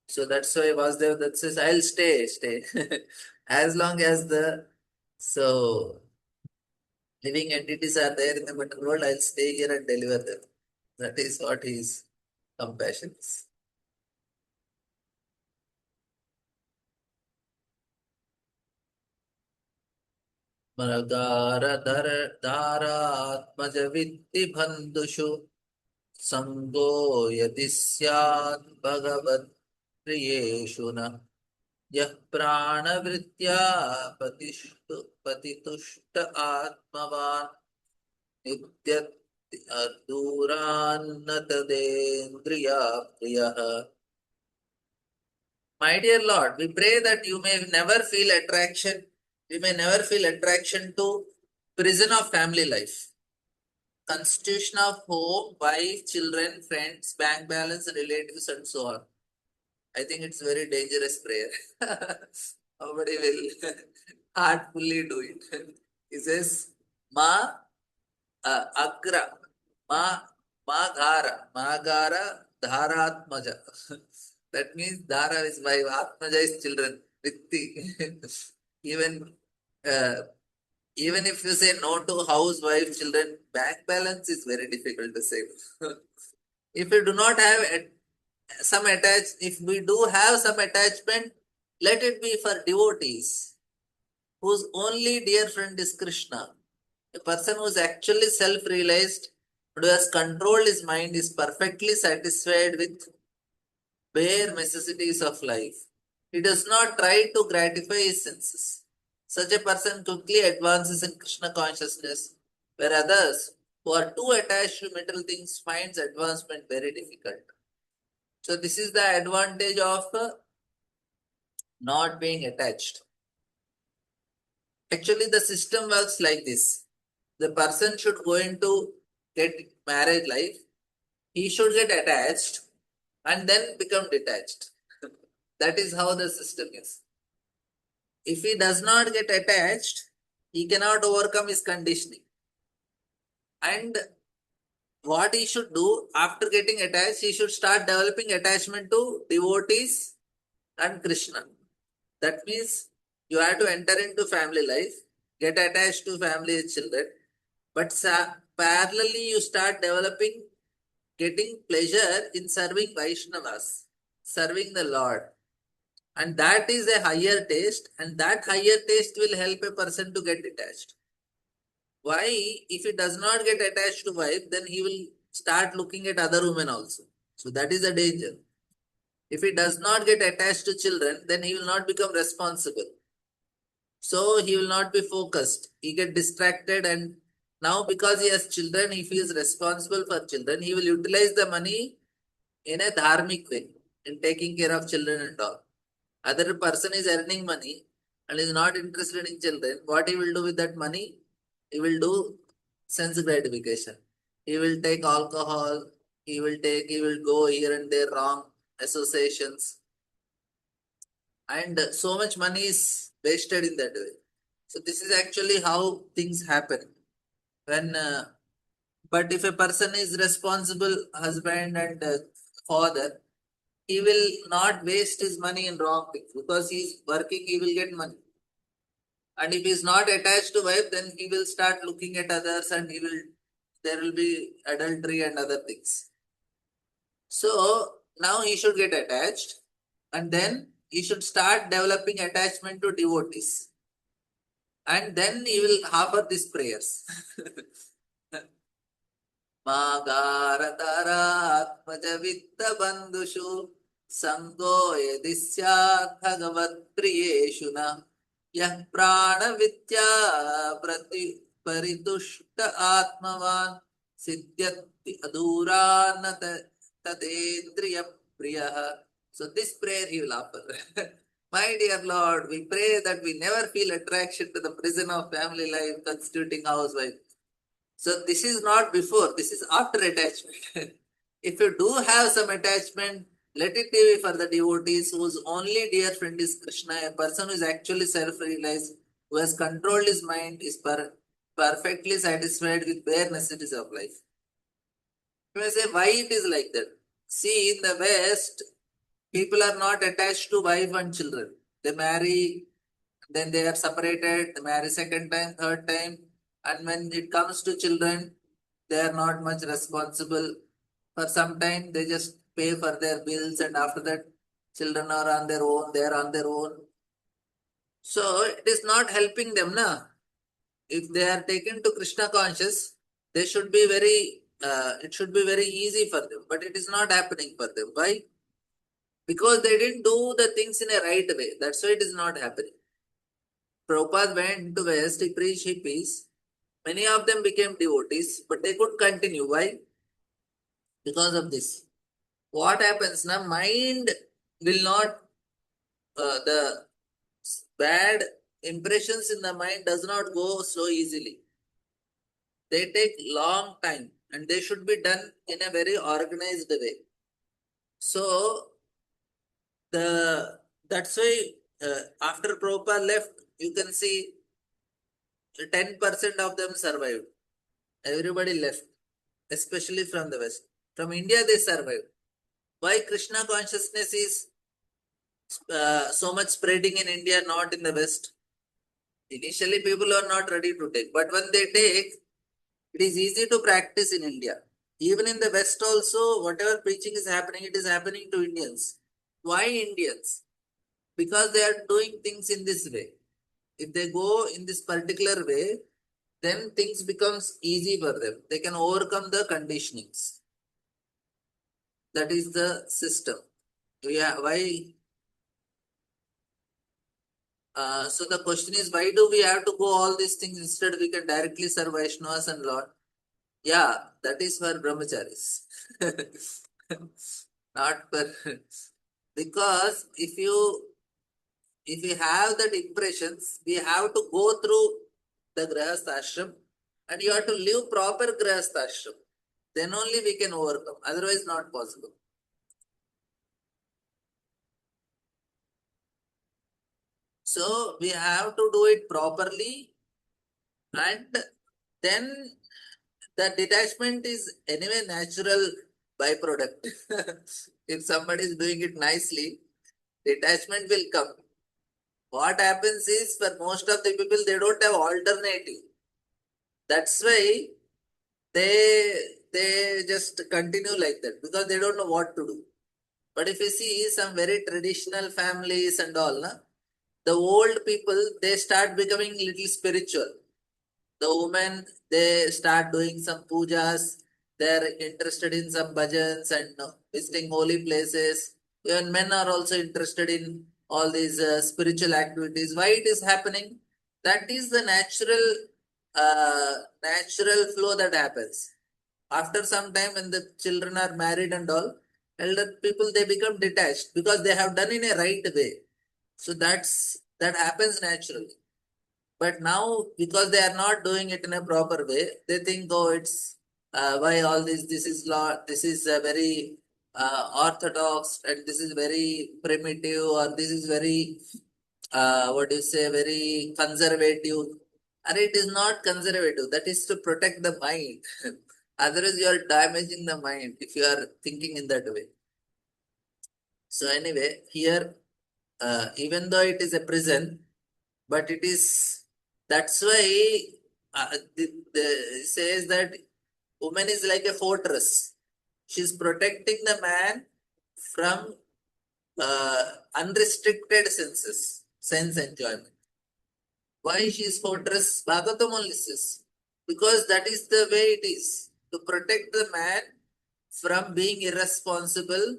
S1: So that's why Vasudev that says, I'll stay. As long as the living entities are there in the material world, I'll stay here and deliver them. That is what his compassion is. Dharatmaj vitti bandhushu sango yati syat bhagavat priyeshu na yah prana vritya patitushta atmavan nityat durannatadendriya priyaha. My dear Lord, we pray that you may never feel attraction. We may never feel attraction to prison of family life. Constitution of home, wife, children, friends, bank balance, relatives, and so on. I think it's a very dangerous prayer. Nobody will heartfully do it. He says, Ma agra, ma gara, dharatmaja. That means Dhara is wife, Atmaja is children. Vitti. even uh, even if you say no to house, wife, children, bank balance is very difficult to save. If you do not have if we do have some attachment, let it be for devotees whose only dear friend is Krishna. A person who is actually self-realized, who has controlled his mind, is perfectly satisfied with bare necessities of life. He does not try to gratify his senses. Such a person quickly advances in Krishna consciousness, where others who are too attached to material things finds advancement very difficult. So this is the advantage of not being attached. Actually, the system works like this. The person should go into get married life. He should get attached and then become detached. That is how the system is. If he does not get attached, he cannot overcome his conditioning. And what he should do after getting attached, he should start developing attachment to devotees and Krishna. That means you have to enter into family life, get attached to family and children, but parallelly you start developing, getting pleasure in serving Vaishnavas, serving the Lord. And that is a higher taste, and that higher taste will help a person to get detached. Why? If he does not get attached to wife, then he will start looking at other women also. So that is a danger. If he does not get attached to children, then he will not become responsible. So he will not be focused. He get distracted, and now because he has children, he feels responsible for children. He will utilize the money in a dharmic way, in taking care of children and all. Other person is earning money and is not interested in children. What he will do with that money? He will do sense gratification. He will take alcohol. He will go here and there wrong associations. And so much money is wasted in that way. So this is actually how things happen. When But if a person is responsible husband and father, he will not waste his money in wrong things because he's working, he will get money. And if he's not attached to wife, then he will start looking at others and there will be adultery and other things. So now he should get attached and then he should start developing attachment to devotees. And then he will harbor these prayers. मागारतरात्मजवित्तबन्धुषु सङ्गो यदि स्यात् भगवत्प्रियेषु न यः प्राणविद्या परितुष्ट आत्मवान् सिद्ध्यति अधूरा न तदेन्द्रियप्रियः. So this prayer he will offer. My dear Lord, we pray that we never feel attraction to the prison of family life constituting housewife. So this is not before, this is after attachment. If you do have some attachment, let it be for the devotees whose only dear friend is Krishna, a person who is actually self-realized, who has controlled his mind, is perfectly satisfied with bare necessities of life. You may say, why it is like that? See, in the West, people are not attached to wife and children. They marry, then they are separated, they marry second time, third time. And when it comes to children, they are not much responsible. For some time, they just pay for their bills, and after that, children are on their own, they are on their own. So, it is not helping them, na? If they are taken to Krishna conscious, they should be it should be very easy for them. But it is not happening for them. Why? Because they didn't do the things in a right way. That's why it is not happening. Prabhupada went to West, he preached hippies. Many of them became devotees, but they could continue. Why? Because of this. What happens now? Mind will not, the bad impressions in the mind does not go so easily. They take long time and they should be done in a very organized way. So, that's why after Prabhupada left, you can see 10% of them survived. Everybody left, especially from the West. From India, they survived. Why Krishna consciousness is so much spreading in India, not in the West? Initially, people are not ready to take. But when they take, it is easy to practice in India. Even in the West also, whatever preaching is happening, it is happening to Indians. Why Indians? Because they are doing things in this way. If they go in this particular way, then things becomes easy for them. They can overcome the conditionings. That is the system. Why? So the question is, why do we have to go all these things instead? We can directly serve Vaishnavas and Lord. Yeah, that is for brahmacharis. Not for because if you have that impressions, we have to go through the grahastha ashram and you have to live proper grahastha ashram. Then only we can overcome. Otherwise, not possible. So we have to do it properly, and then the detachment is anyway natural byproduct. If somebody is doing it nicely, detachment will come. What happens is, for most of the people, they don't have alternative. That's why they just continue like that because they don't know what to do. But if you see some very traditional families and all, the old people, they start becoming little spiritual. The women, they start doing some pujas. They're interested in some bhajans and visiting holy places. Even men are also interested in all these spiritual activities. Why it is happening? That is the natural flow that happens. After some time, when the children are married and all, elder people, they become detached because they have done in a right way. So that happens naturally. But now, because they are not doing it in a proper way, they think, oh, it's why all this is law, this is very orthodox, and this is very primitive, or this is very very conservative. And it is not conservative. That is to protect the mind. Otherwise, you are damaging the mind if you are thinking in that way. So anyway, here, even though it is a prison, but it is, that's why it says that woman is like a fortress. She's protecting the man from unrestricted sense enjoyment. Why she is fortress? Bhagavatam only says. Because that is the way it is. To protect the man from being irresponsible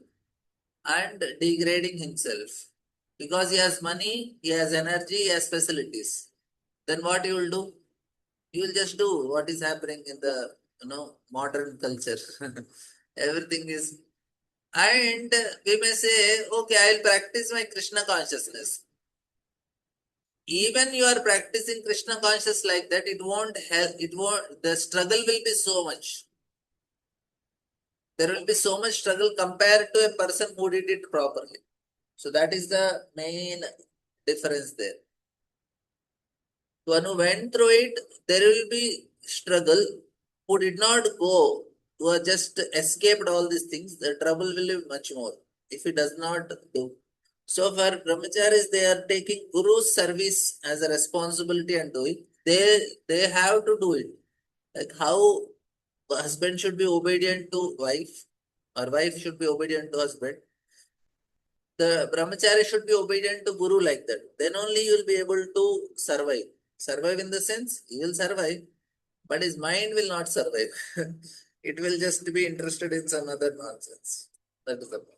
S1: and degrading himself. Because he has money, he has energy, he has facilities. Then what you will do? You will just do what is happening in the modern culture. Everything is, and we may say, okay, I will practice my Krishna consciousness. Even you are practicing Krishna conscious like that, it won't help, the struggle will be so much. There will be so much struggle compared to a person who did it properly. So that is the main difference there. One who went through it, there will be struggle. Who did not go, who just escaped all these things, the trouble will be much more if he does not do. So for brahmacharis, they are taking guru's service as a responsibility and doing. They have to do it. Like how husband should be obedient to wife, or wife should be obedient to husband. The brahmachari should be obedient to guru like that. Then only you will be able to survive. Survive in the sense he will survive, but his mind will not survive. It will just be interested in some other nonsense. That is the point.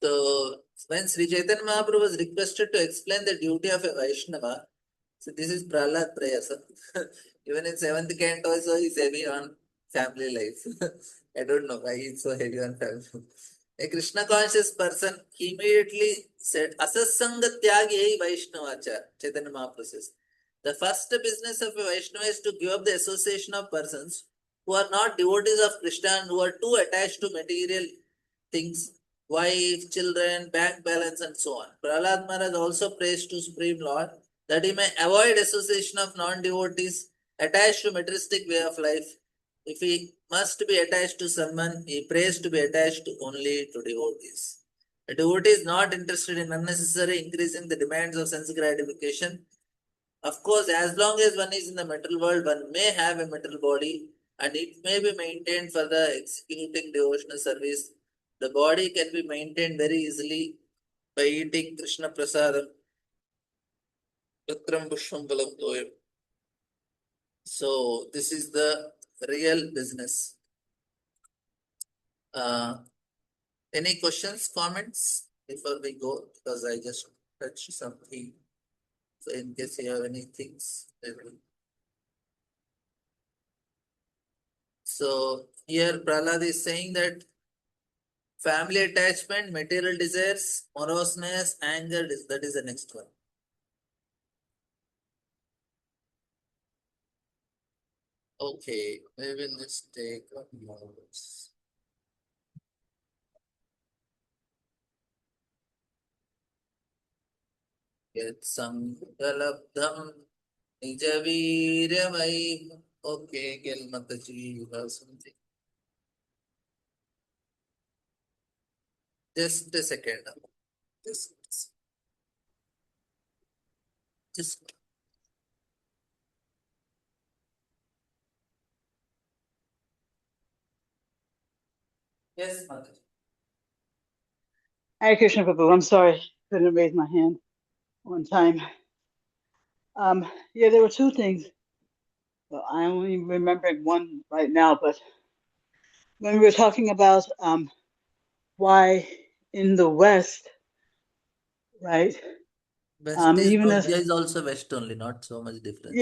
S1: So when Sri Chaitanya Mahaprabhu was requested to explain the duty of a Vaishnava, so this is Prahlad Prayasa. Even in seventh canto also he's heavy on family life. I don't know why he's so heavy on family. A Krishna conscious person, he immediately said, Asasanga tyagi Vaishnavacha, Chaitanya Mahaprabhu says. The first business of a Vaishnava is to give up the association of persons who are not devotees of Krishna and who are too attached to material things, wife, children, bank balance, and so on. Prahlad Maharaj also prays to Supreme Lord that he may avoid association of non-devotees attached to materialistic way of life. If he must be attached to someone, he prays to be attached only to devotees. A devotee is not interested in unnecessary increasing the demands of sense gratification. Of course, as long as one is in the material world, one may have a material body and it may be maintained for the executing devotional service. The body can be maintained very easily by eating Krishna Prasadam. Patram Pushpam Balam Toyam. So, this is the real business. Any questions, comments before we go? Because I just touched something. So, in case you have any things, so here Prahlad is saying that family attachment, material desires, moroseness, anger, that is the next one. Okay, we will just take more. Yet Sankalabdham Nijaviramaim. Okay, Gelmataji, you have something. Just a second. Just yes, Mataji.
S2: Hare Krishna Prabhu, I'm sorry, couldn't raise my hand on time. Yeah, there were two things. Well, I only remembered one right now, but when we were talking about why in the West, right?
S1: West is,
S2: Even as
S1: India is also West only, not so much difference.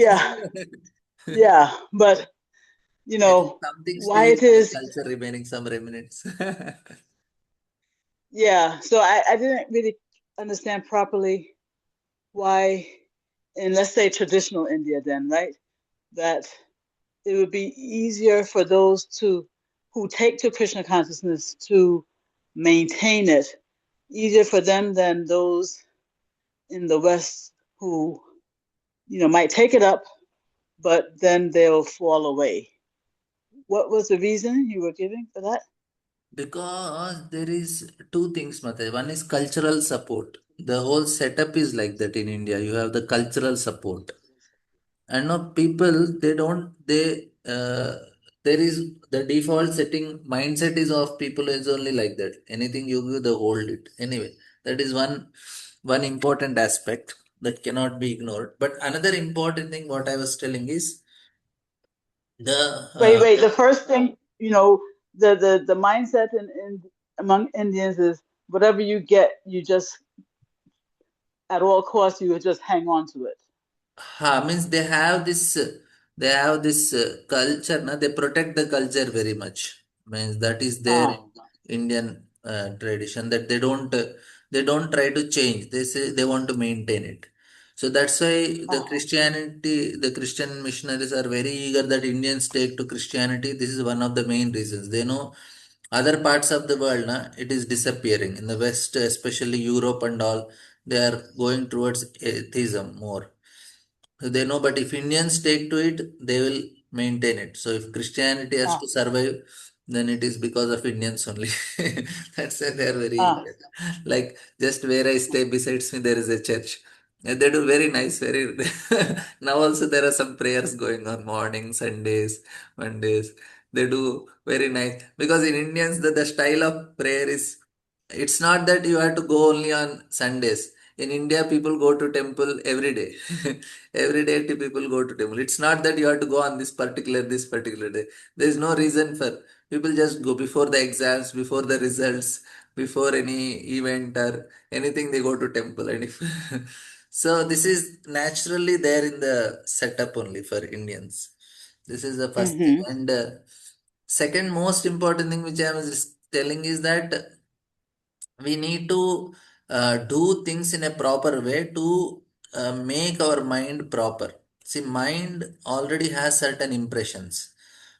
S2: yeah, but you
S1: I think
S2: know
S1: something
S2: why
S1: still
S2: it
S1: in my
S2: is.
S1: culture remaining, some remnants.
S2: Yeah, so I didn't really understand properly why in, let's say, traditional India then, right? That it would be easier for those who take to Krishna consciousness to maintain it, easier for them than those in the West who, might take it up, but then they'll fall away. What was the reason you were giving for that?
S1: Because there is two things, Mate. One is cultural support. The whole setup is like that in India. You have the cultural support. And now people, they don't, there is the default setting mindset is of people is only like that. Anything you give, they hold it. Anyway, that is one important aspect that cannot be ignored. But another important thing, what I was telling is the
S2: Wait. The first thing, the mindset in among Indians is whatever you get, you just at all costs you would just hang on to it.
S1: means they have this culture, na, they protect the culture very much. Means that is their
S2: Ah,
S1: Indian tradition, that they don't try to change. They say they want to maintain it. So that's why
S2: ah,
S1: the Christian missionaries are very eager that Indians take to Christianity. This is one of the main reasons. They know other parts of the world, na, it is disappearing. In the West, especially Europe and all, they are going towards atheism more. So they know, but if Indians take to it, they will maintain it. So if Christianity has
S2: ah,
S1: to survive, then it is because of Indians only. That's why they are very
S2: ah,
S1: like just where I stay besides me, there is a church. And they do very nice, very now also there are some prayers going on morning, Sundays, Mondays. They do very nice because in Indians the style of prayer is it's not that you have to go only on Sundays. In India, people go to temple every day. Every day, people go to temple. It's not that you have to go on this particular day. There is no reason for people just go before the exams, before the results, before any event or anything. They go to temple, and if so, this is naturally there in the setup only for Indians. This is the first thing,
S2: mm-hmm,
S1: and second most important thing which I was telling is that we need to do things in a proper way to make our mind proper. See, mind already has certain impressions.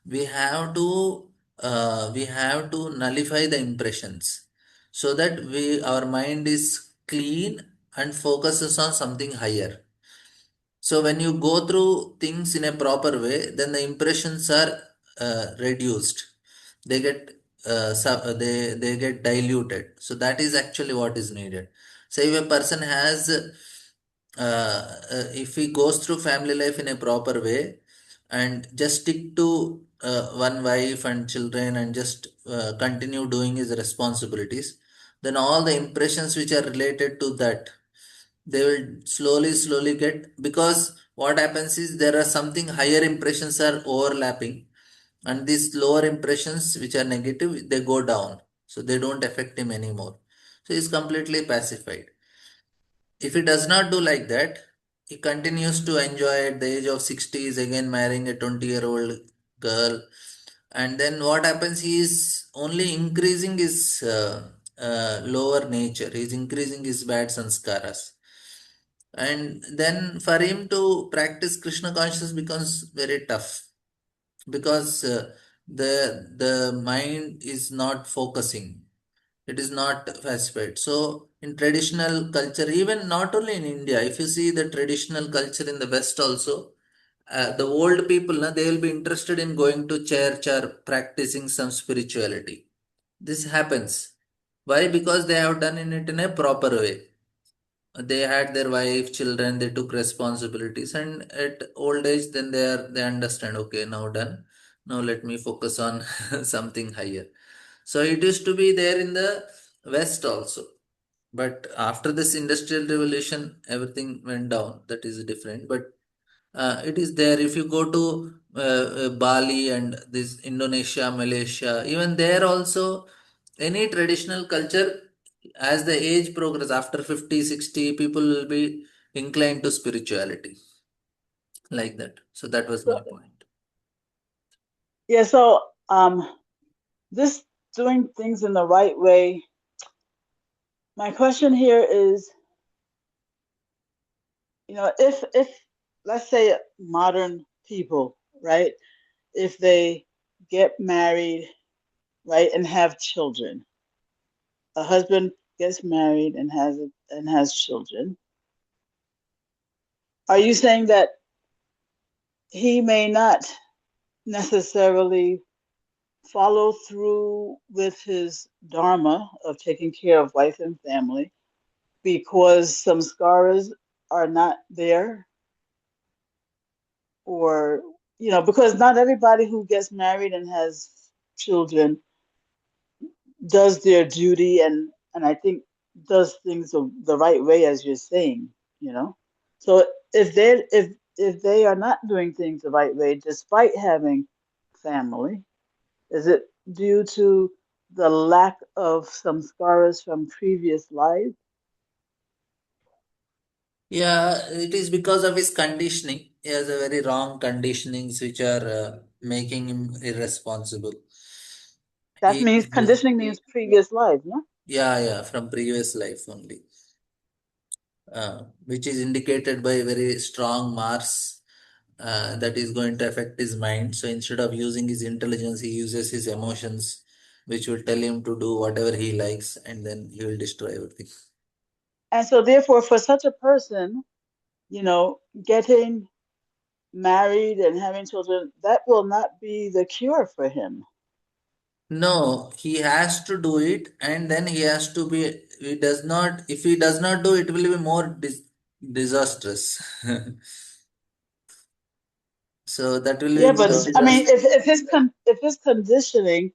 S1: We have to nullify the impressions so that we our mind is clean and focuses on something higher. So when you go through things in a proper way, then the impressions are reduced. They get they get diluted. So that is actually what is needed. So if a person has, if he goes through family life in a proper way, and just stick to one wife and children and just continue doing his responsibilities, then all the impressions which are related to that they will slowly get, because what happens is there are something higher impressions are overlapping, and these lower impressions which are negative they go down, so they don't affect him anymore, so he's completely pacified. If he does not do like that, he continues to enjoy at the age of 60 is again marrying a 20-year-old girl, and then what happens, he is only increasing his lower nature, he's increasing his bad sanskaras, and then for him to practice Krishna consciousness becomes very tough, because the mind is not focusing, it is not pacified. So in traditional culture, even not only in India, if you see the traditional culture in the West also, the old people they will be interested in going to church or practicing some spirituality. This happens. Why? Because they have done it in a proper way. They had their wife, children, they took responsibilities, and at old age then they understand, okay, now done, now let me focus on something higher. So it used to be there in the West also, but after this industrial revolution everything went down, that is different. But it is there. If you go to Bali and this Indonesia, Malaysia, even there also, any traditional culture, as the age progress after 50, 60, people will be inclined to spirituality like that. So that was
S2: so,
S1: my point.
S2: yeah. So this doing things in the right way. My question here is, if let's say modern people, right? if they get married, right, and have children. A husband gets married and has children. Are you saying that he may not necessarily follow through with his dharma of taking care of wife and family because some scars are not there? Or, because not everybody who gets married and has children does their duty, and I think does things the right way, as you're saying, you know. So if they are not doing things the right way despite having family, is it due to the lack of some scars from previous lives?
S1: Yeah, it is because of his conditioning. He has a very wrong conditionings which are making him irresponsible.
S2: That
S1: He,
S2: means conditioning means previous life, no?
S1: yeah, from previous life only, which is indicated by very strong Mars that is going to affect his mind. So instead of using his intelligence, he uses his emotions, which will tell him to do whatever he likes, and then he will destroy everything.
S2: And so therefore for such a person, getting married and having children, that will not be the cure for him.
S1: No, he has to do it, and then he has to be. He does not. If he does not do, it will be more disastrous. So that will
S2: Yeah,
S1: be
S2: but
S1: more
S2: I mean,
S1: disastrous.
S2: if his conditioning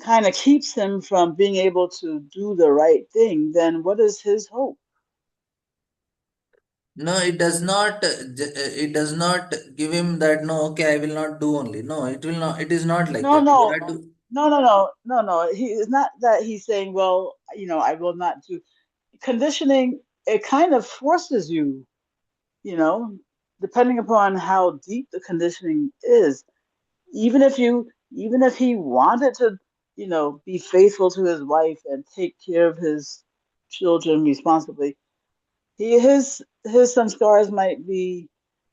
S2: kind of keeps him from being able to do the right thing, then what is his hope?
S1: No, it does not. It does not give him that. No, okay, I will not do only. No, it will not. It is not like
S2: No,
S1: that. You
S2: no,
S1: have to.
S2: no. He is not that he's saying, well, I will not do conditioning. It kind of forces you, you know, depending upon how deep the conditioning is. Even if he wanted to, be faithful to his wife and take care of his children responsibly, his samskaras might be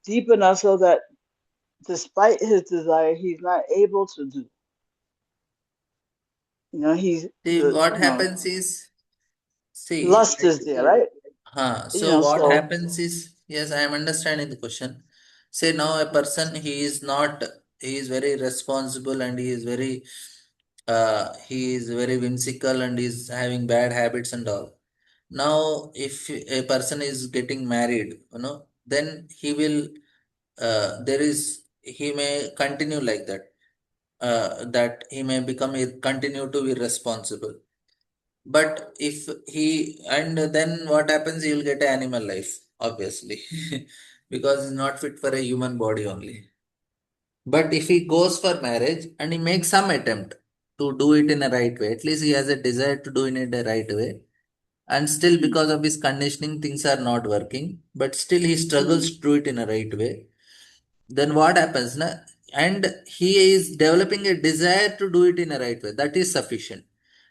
S2: deep enough so that despite his desire, he's not able to do. He's
S1: See, what happens is. See,
S2: lust is there, right?
S1: So what
S2: So
S1: happens is, yes, I am understanding the question. Say now a person, he is not, he is very responsible and he is very whimsical and is having bad habits and all. Now, if a person is getting married, then he may continue like that. That he may continue to be responsible. But if he, and then what happens, he will get an animal life, obviously, because it's not fit for a human body only. But if he goes for marriage and he makes some attempt to do it in a right way, at least he has a desire to do it in a right way, and still
S2: mhm,
S1: because of his conditioning, things are not working, but still he
S2: mhm.
S1: struggles to do it in a right way, then what happens na? And he is developing a desire to do it in a right way, that is sufficient.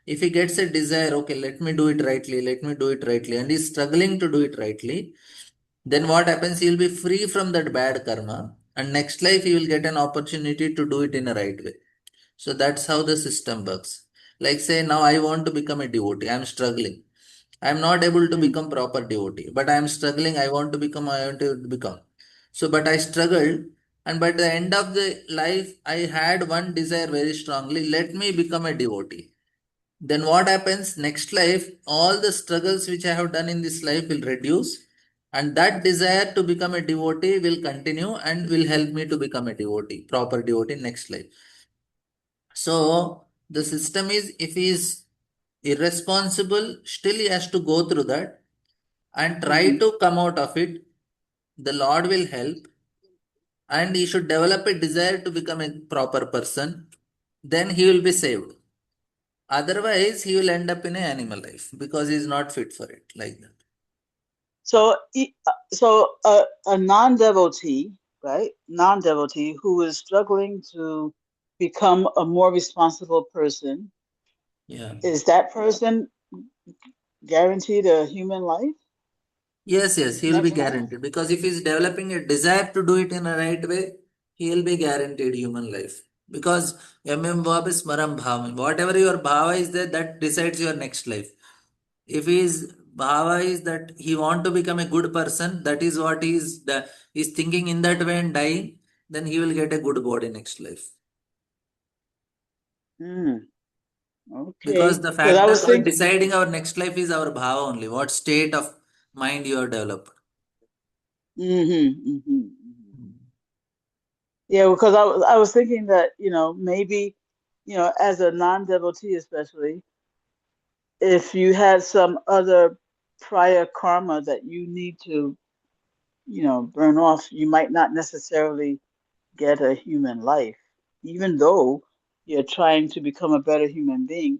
S1: If he gets a desire, okay, let me do it rightly, let me do it rightly, and he's struggling to do it rightly, then what happens, he will be free from that bad karma, and next life he will get an opportunity to do it in a right way. So that's how the system works. Like say now I want to become a devotee, I'm struggling, I'm not able to
S2: Mhm.
S1: become proper devotee, but I'm struggling. I want to become. So, but I struggled, and by the end of the life, I had one desire very strongly. Let me become a devotee. Then what happens? Next life, all the struggles which I have done in this life will reduce, and that desire to become a devotee will continue and will help me to become a devotee, proper devotee next life. So the system is, if he is irresponsible, still he has to go through that and try
S2: Mhm.
S1: to come out of it. The Lord will help, and he should develop a desire to become a proper person. Then he will be saved. Otherwise, he will end up in an animal life because he is not fit for it, like that.
S2: So a non-devotee, right? Non-devotee who is struggling to become a more responsible person,
S1: Yeah.
S2: is that person guaranteed a human life
S1: Yes, he will be
S2: next life?
S1: guaranteed because if he is developing a desire to do it in a right way, he'll be guaranteed human life. Because MM Smaram Bhavam. Whatever your bhava is there, that decides your next life. If his bhava is that he want to become a good person, that is what he's thinking in that way and dying, then he will get a good body next life.
S2: Mm,
S1: Because
S2: okay.
S1: the
S2: Because I
S1: factor
S2: was
S1: for
S2: thinking.
S1: deciding our next life is our bhava only. What state of mind you have developed.
S2: Yeah, because I was thinking that, maybe, as a non-devotee especially, if you had some other prior karma that you need to, burn off, you might not necessarily get a human life, even though you're trying to become a better human being.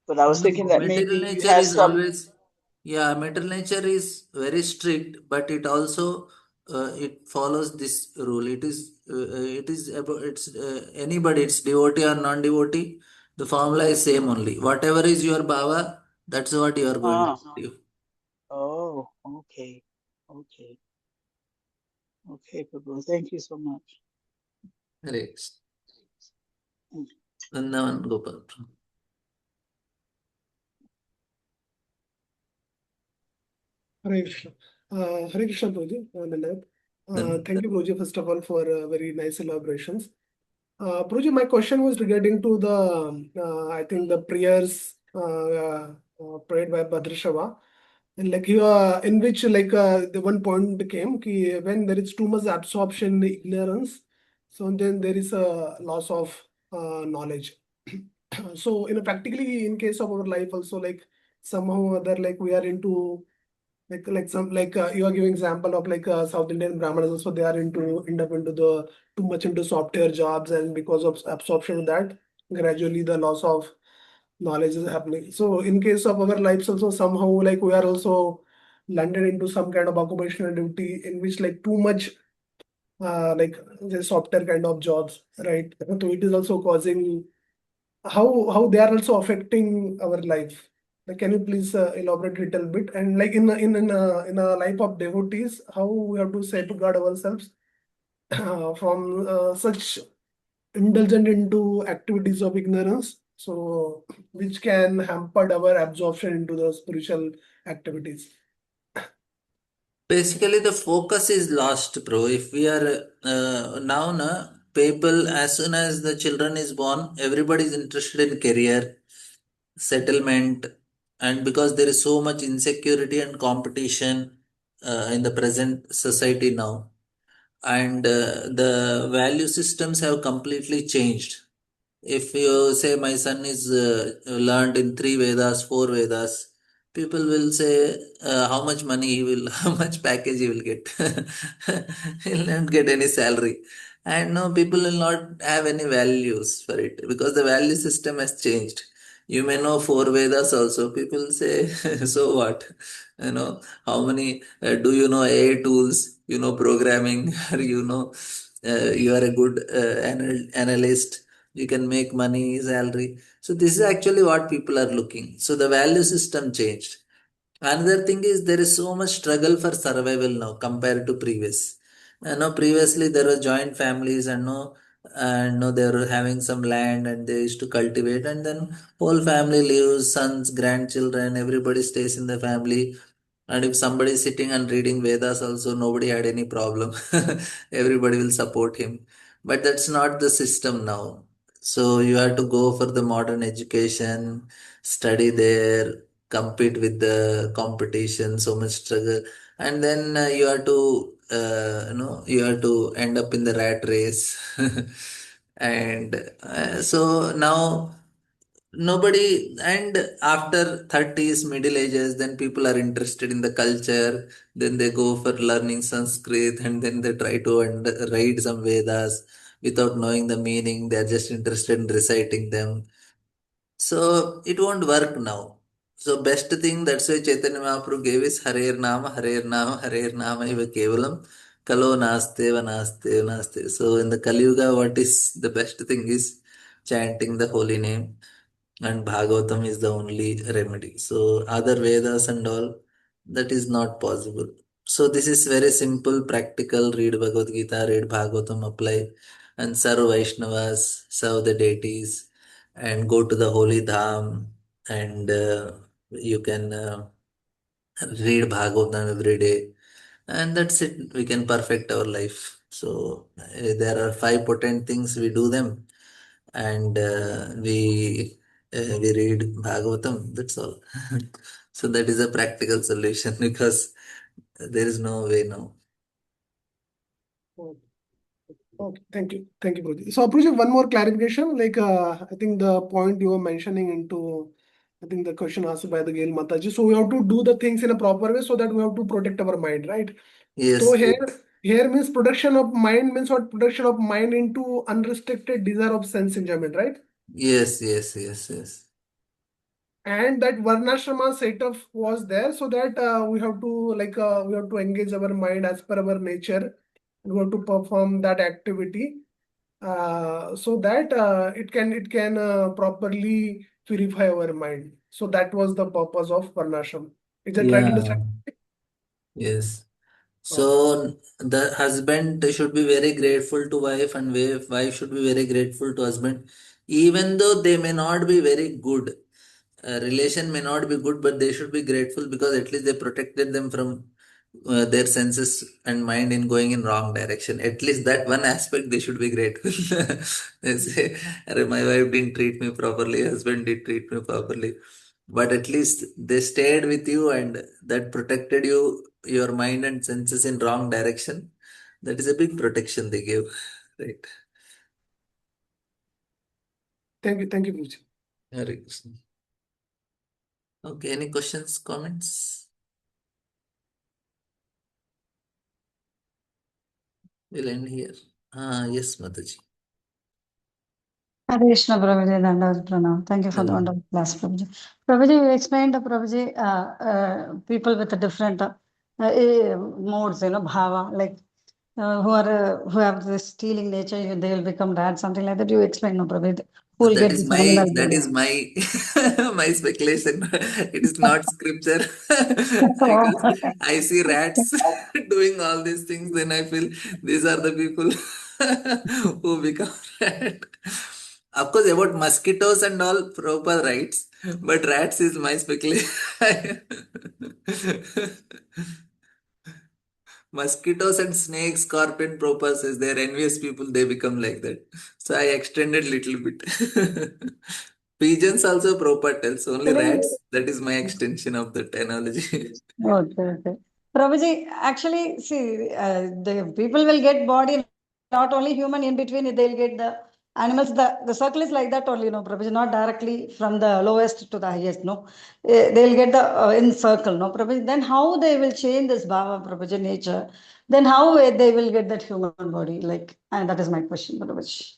S2: But I was
S1: No,
S2: thinking that maybe
S1: material
S2: you
S1: nature
S2: have
S1: is
S2: some.
S1: always, yeah, material nature is very strict, but it also it follows this rule. It is about anybody, it's devotee or non-devotee. The formula is same only. Whatever is your bhava, that's what you are going to
S2: Ah,
S1: do.
S2: oh, okay, okay, okay, Prabhu. Thank you so much.
S1: Correct.
S2: Mm.
S1: Vrindavan Gopal.
S3: Hare Krishna. Hare Krishna, Prabhuji. Nandad.
S1: Then
S3: Thank you, Prabhuji, first of all, for very nice elaborations. Prabhuji, my question was regarding to I think the prayers prayed by Bhadrashava. And like in which the one point came ki when there is too much absorption, ignorance, so then there is a loss of knowledge. So practically in case of our life also, like somehow or other, like we are into some you are giving example of South Indian Brahmanas also, they are end up into the too much into software jobs, and because of absorption of that, gradually the loss of knowledge is happening. So in case of our lives also, somehow like we are also landed into some kind of occupational duty in which like too much the software kind of jobs, right? So it is also causing how they are also affecting our life. Like, can you please elaborate a little bit? And like in a life of devotees, how we have to safeguard ourselves from such indulgent into activities of ignorance, so which can hamper our absorption into the spiritual activities.
S1: basically the focus is lost, bro. If we are now, people, as soon as the children is born, everybody is interested in career, settlement, and because there is so much insecurity and competition in the present society now, and the value systems have completely changed. If you say my son is learned in three Vedas, four Vedas, people will say how much money he will, how much package he will get. He'll not get any salary. And no, people will not have any values for it because the value system has changed. You may know four Vedas also. People say, so what? How many, do you know AI tools? You know programming, or you are a good analyst, you can make money, salary. So this is actually what people are looking. So the value system changed. Another thing is there is so much struggle for survival now compared to previous. Previously there were joint families, and no, they were having some land and they used to cultivate, and then whole family lives, sons, grandchildren, everybody stays in the family. And if somebody is sitting and reading Vedas also, nobody had any problem. Everybody will support him. But that's not the system now. So you have to go for the modern education, study there, compete with the competition, so much struggle. And then you have to end up in the rat race. And so now nobody, and after 30s, middle ages, then people are interested in the culture, then they go for learning Sanskrit, and then they try to read some Vedas without knowing the meaning. They're just interested in reciting them. So it won't work now. So best thing, that's why Chaitanya Mahaprabhu gave is Harer Nama, Harer Nama, Harer Nama Iva Kevalam Kalo Naste Va Naste Va Naste. So in the Kali Yuga, what is the best thing is chanting the holy name, and Bhagavatam is the only remedy. So other Vedas and all, that is not possible. So this is very simple, practical. Read Bhagavad Gita, read Bhagavatam, apply, and serve Vaishnavas, serve the deities, and go to the holy dham, and you can read Bhagavatam every day, and that's it. We can perfect our life. So there are five potent things. We do them, and we read Bhagavatam. That's all. So that is a practical solution because there is no way now.
S3: Okay, okay, thank you. Thank you, Prabhuji. So, Prabhuji, one more clarification. Like, I think the point you were mentioning into, I think the question asked by the Gail Mataji. So, we have to do the things in a proper way so that we have to protect our mind, right? So,
S1: Yes,
S3: here means protection of mind means what? Protection of mind into unrestricted desire of sense enjoyment, right?
S1: yes, yes, yes, yes.
S3: And that varnashrama setup was there so that we have to we have to engage our mind as per our nature. We have to perform that activity so that it can properly purify our mind. So that was the purpose of varnashram. Is that right
S1: Yeah,
S3: understand?
S1: yes.
S3: Okay.
S1: So the husband should be very grateful to wife, and wife should be very grateful to husband, even though they may not be very good. Relation may not be good, but they should be grateful because at least they protected them from their senses and mind in going in wrong direction. At least that one aspect they should be grateful. They say, "Arre, my wife didn't treat me properly, husband did treat me properly." But at least they stayed with you and that protected you, your mind and senses in wrong direction. That is a big protection they give. Right.
S3: Thank you, Guruji.
S1: Hare Krishna. Okay, any questions, comments? We'll end here. Yes, Mataji.
S4: Hare Krishna, Prabhuji, Dandavad Pranam. Thank you for the
S1: Hello.
S4: wonderful class, Prabhuji. Prabhuji, you explained, Prabhuji, people with the different modes, bhava, like who have this stealing nature, they will become rats, something like that. You explained, no, Prabhuji, who will
S1: That
S4: get
S1: is
S4: this
S1: my
S4: animal
S1: that
S4: body.
S1: is my my speculation. It is not scripture. Because I see rats doing all these things, then I feel these are the people who become rat. Of course, about mosquitoes and all proper rights, but rats is my speculation. Mosquitoes and snakes, scorpion, proper says they're envious people, they become like that. So I extended little bit. Pigeons also proper tells, only
S4: Actually,
S1: rats, that is my extension of that analogy.
S4: okay, okay. Prabhuji, actually, see, the people will get body, not only human in between, they'll get the animals. The circle is like that only, no, Prabhuji, not directly from the lowest to the highest, no. They'll get the in circle, no, Prabhuji. Then how they will change this bhava, Prabhuji, nature? Then how they will get that human body? Like, and that is my question, Prabhuji.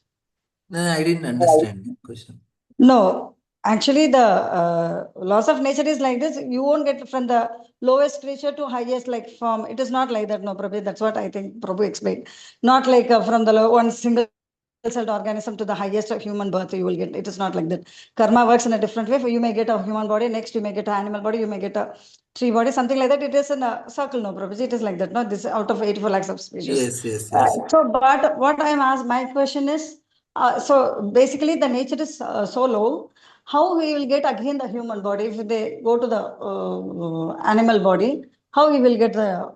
S1: No, I didn't understand the question.
S4: No, actually, the laws of nature is like this. You won't get from the lowest creature to highest, like from it is not like that. No, Prabhu, that's what I think Prabhu explained. Not like from the one single celled organism to the highest of human birth you will get. It is not like that. Karma works in a different way. For you may get a human body, next you may get an animal body, you may get a tree body, something like that. It is in a circle, no, Prabhu. It is like that. No, this out of 84 lakhs of species.
S1: Yes, yes, yes.
S4: But what I am asked, my question is. So basically, the nature is so low. How we will get again the human body if they go to the animal body? How we will get the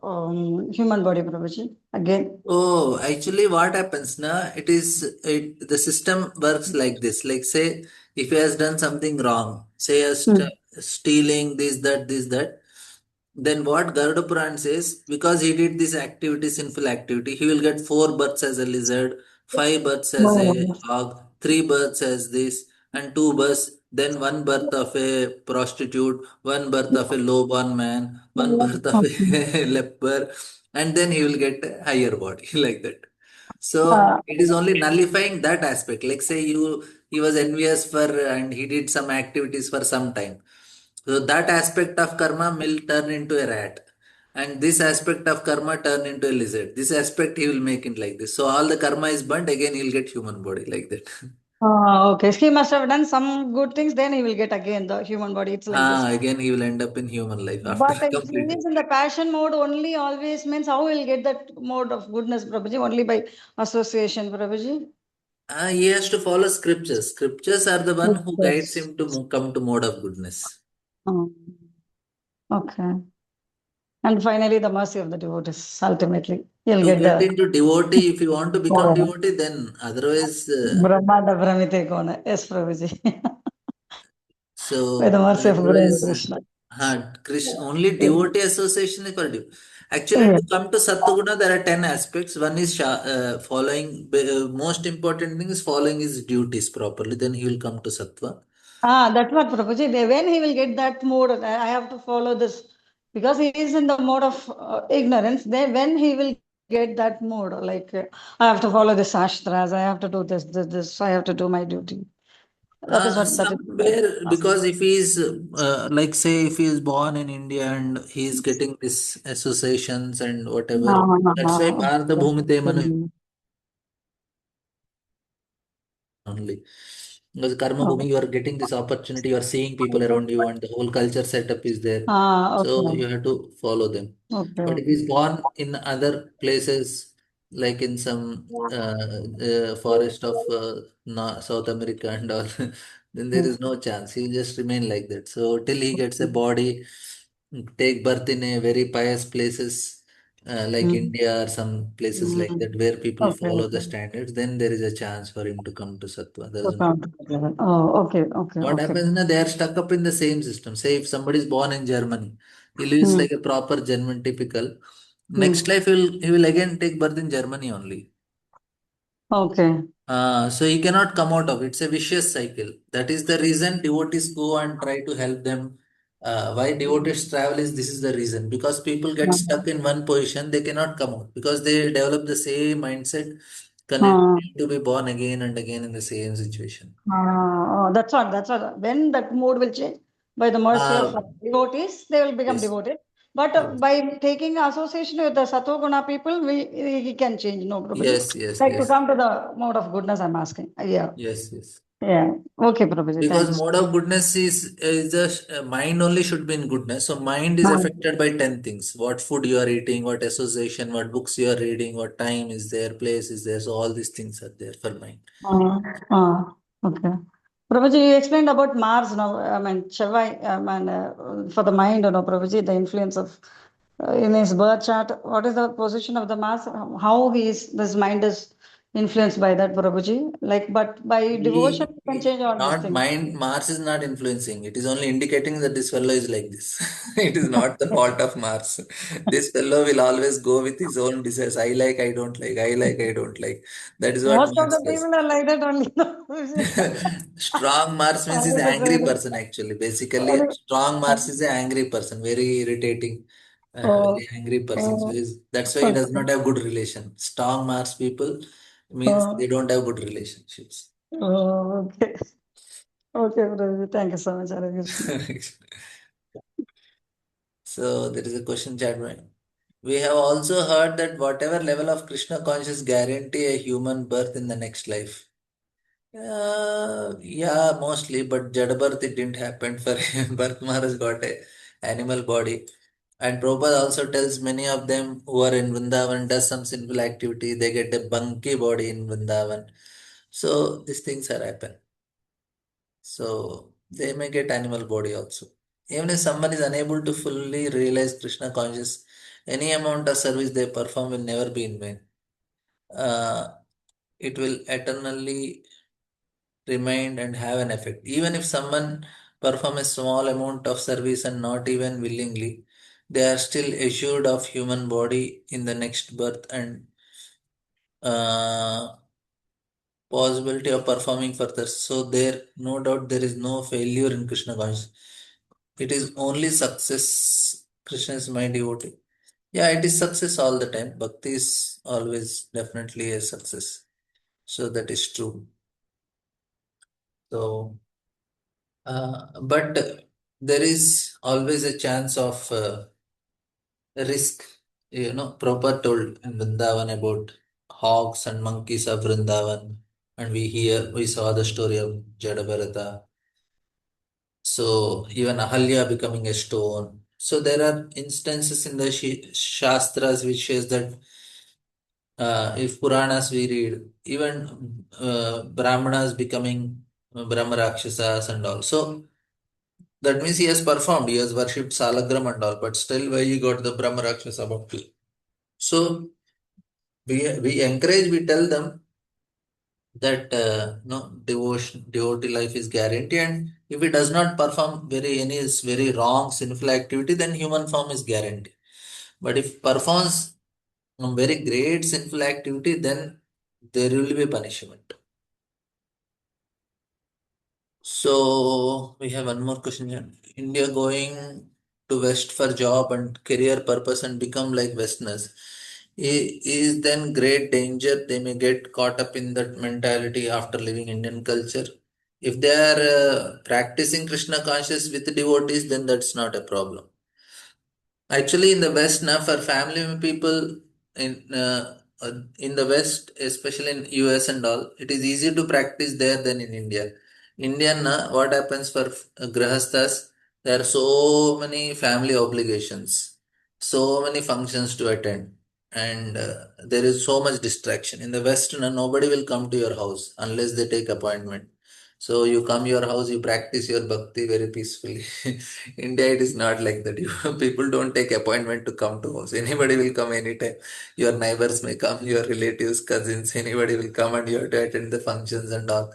S4: human body, Prabhuji, again?
S1: Oh, actually, what happens now? The system works like this. Like, say, if he has done something wrong, say,
S4: Hmm.
S1: stealing this, that, then what Garuda Puran says, because he did this activity, sinful activity, he will get four births as a lizard, five births as a
S4: No.
S1: hog, three births as this, and two births, then one birth of a prostitute, one birth of a low-born man, one birth of
S4: Okay.
S1: a leper, and then he will get a higher body like that. So
S4: Uh,
S1: it is only nullifying that aspect. Like say he was envious for and he did some activities for some time. So that aspect of karma will turn into a rat. And this aspect of karma turn into a lizard. This aspect he will make it like this. So all the karma is burnt, again he'll get human body like that.
S4: Okay. He must have done some good things, then he will get again the human body. It's like this.
S1: Again, he will end up in human life after
S4: But if he
S1: completing.
S4: is in the passion mode only, always means how will get that mode of goodness, Prabhuji? Only by association, Prabhuji.
S1: He has to follow scriptures. Scriptures are the one who guides
S4: Yes.
S1: him to come to mode of goodness.
S4: Oh, okay. And finally, the mercy of the devotees. Ultimately, you'll
S1: To
S4: get
S1: get
S4: the
S1: into devotee, if you want to become devotee, then otherwise,
S4: Brahmanda Brahmite Kona. Yes, Prabhuji. By the
S1: so
S4: mercy of Guru
S1: otherwise,
S4: Krishna.
S1: Krishna, only
S4: Yes.
S1: devotee association is for devotee. Actually,
S4: Yes.
S1: to come to Sattva there are 10 aspects. One is following, most important thing is following his duties properly, then he will come to Sattva.
S4: That's what Prabhuji. When he will get that mode, I have to follow this because he is in the mode of ignorance. Then when he will get that mode, like I have to follow the shastras, I have to do this, I have to do my duty. That is what that is.
S1: Somewhere, because if he is, like say, if he is born in India and he is getting this associations and whatever, that's why Bharata Bhumite Manu only. Because Karma Bhumi, you are getting this opportunity, you are seeing people around you, and the whole culture setup is there. So
S4: Okay.
S1: you have to follow them.
S4: Okay.
S1: But if he's born in other places, like in some forest of South America and all, then there is no chance. He'll just remain like that. So till he gets a body, take birth in a very pious places like
S4: Mm.
S1: India or some places like
S4: Mm.
S1: that where people
S4: Okay.
S1: follow the
S4: Okay.
S1: standards, then there is a chance for him to come to Sattva. There is
S4: So
S1: no.
S4: count together. Oh, okay. Okay.
S1: What
S4: Okay.
S1: happens now? They are stuck up in the same system. Say if somebody is born in Germany, he lives
S4: Mm.
S1: like a proper German typical. Next
S4: Mm.
S1: life he will again take birth in Germany only.
S4: Okay.
S1: So he cannot come out of it. It's a vicious cycle. That is the reason devotees go and try to help them. Why devotees travel is this is the reason because people get stuck in one position, they cannot come out because they develop the same mindset,
S4: Uh,
S1: continue to be born again and again in the same situation.
S4: that's what. When that mood will change, by the mercy of
S1: Uh,
S4: devotees, they will become
S1: yes,
S4: devoted. But
S1: yes,
S4: by taking association with the Satoguna people, he can change. No, Prabhuji.
S1: yes, yes,
S4: Like to
S1: yes,
S4: come to the mode of goodness, I'm asking. Yeah.
S1: yes, yes.
S4: Yeah. Okay, Prabhuji.
S1: Because
S4: Thanks.
S1: mode of goodness is just mind only should be in goodness. So mind is affected by 10 things. What food you are eating, what association, what books you are reading, what time is there, place is there. So all these things are there for mind.
S4: Uh, uh, okay. Prabhuji, you explained about Mars now. I mean, Chevai, for the mind, Prabhuji, the influence of in his birth chart. What is the position of the Mars? How this mind is influenced by that, Prabhuji? Like, but by devotion, you can change all these
S1: Not
S4: things.
S1: mind, Mars is not influencing. It is only indicating that this fellow is like this. It is not the fault of Mars. This fellow will always go with his own desires. I like, I don't like, I like, I don't like. That is what
S4: Most of
S1: Mars
S4: the
S1: does.
S4: people are like that only. Prabhuji.
S1: Strong Mars means is
S4: Sorry to say
S1: angry
S4: that.
S1: person actually. Basically,
S4: Sorry.
S1: strong Mars is an angry person, very irritating,
S4: Oh,
S1: very angry person. So
S4: oh,
S1: that's why he does
S4: okay.
S1: not have good relation. Strong Mars people means they
S4: Oh,
S1: don't have good relationships.
S4: okay. Okay, Prabhuji. Thank you so much, Hare Krishna.
S1: So there is a question chat line. We have also heard that whatever level of Krishna conscious guarantee a human birth in the next life. Yeah, mostly, but Jadabarth it didn't happen for him. Bharat Maharaj got a animal body. And Prabhupada also tells many of them who are in Vrindavan does some sinful activity, they get a bunky body in Vrindavan. So these things are happen. So they may get animal body also. Even if someone is unable to fully realize Krishna conscious, any amount of service they perform will never be in vain. Uh, it will eternally remain and have an effect. Even if someone perform a small amount of service and not even willingly, they are still assured of human body in the next birth and uh, possibility of performing further. So there, no doubt, there is no failure in Krishna consciousness. It is only success. Krishna is my devotee. Yeah, it is success all the time. Bhakti is always definitely a success. So that is true. So, but there is always a chance of risk. Prabhupada told in Vrindavan about hogs and monkeys of Vrindavan. And we saw the story of Jadabharata. So even Ahalya becoming a stone. So there are instances in the Shastras which says that if Puranas we read, even Brahmanas becoming Brahma Rakshasas and all. So that means he has performed, he has worshipped Salagram and all, but still why he got the Brahma Rakshasa Bhakti. So we encourage, we tell them that no devotee life is guaranteed, and if he does not perform any very wrong sinful activity, then human form is guaranteed. But if performs very great sinful activity, then there will be punishment. So we have one more question here. India going to West for job and career purpose and become like Westerners. Is then great danger. They may get caught up in that mentality after living Indian culture. If they are practicing Krishna conscious with devotees, then that's not a problem. Actually, in the West now, for family people in the West, especially in US and all, it is easier to practice there than in India. Indian, what happens for grahasthas? There are so many family obligations, so many functions to attend, and there is so much distraction. In the West, nobody will come to your house unless they take appointment. So you come your house, you practice your bhakti very peacefully. India, it is not like that. You people don't take appointment to come to house. Anybody will come anytime. Your neighbors may come, your relatives, cousins, anybody will come and you have to attend the functions and all.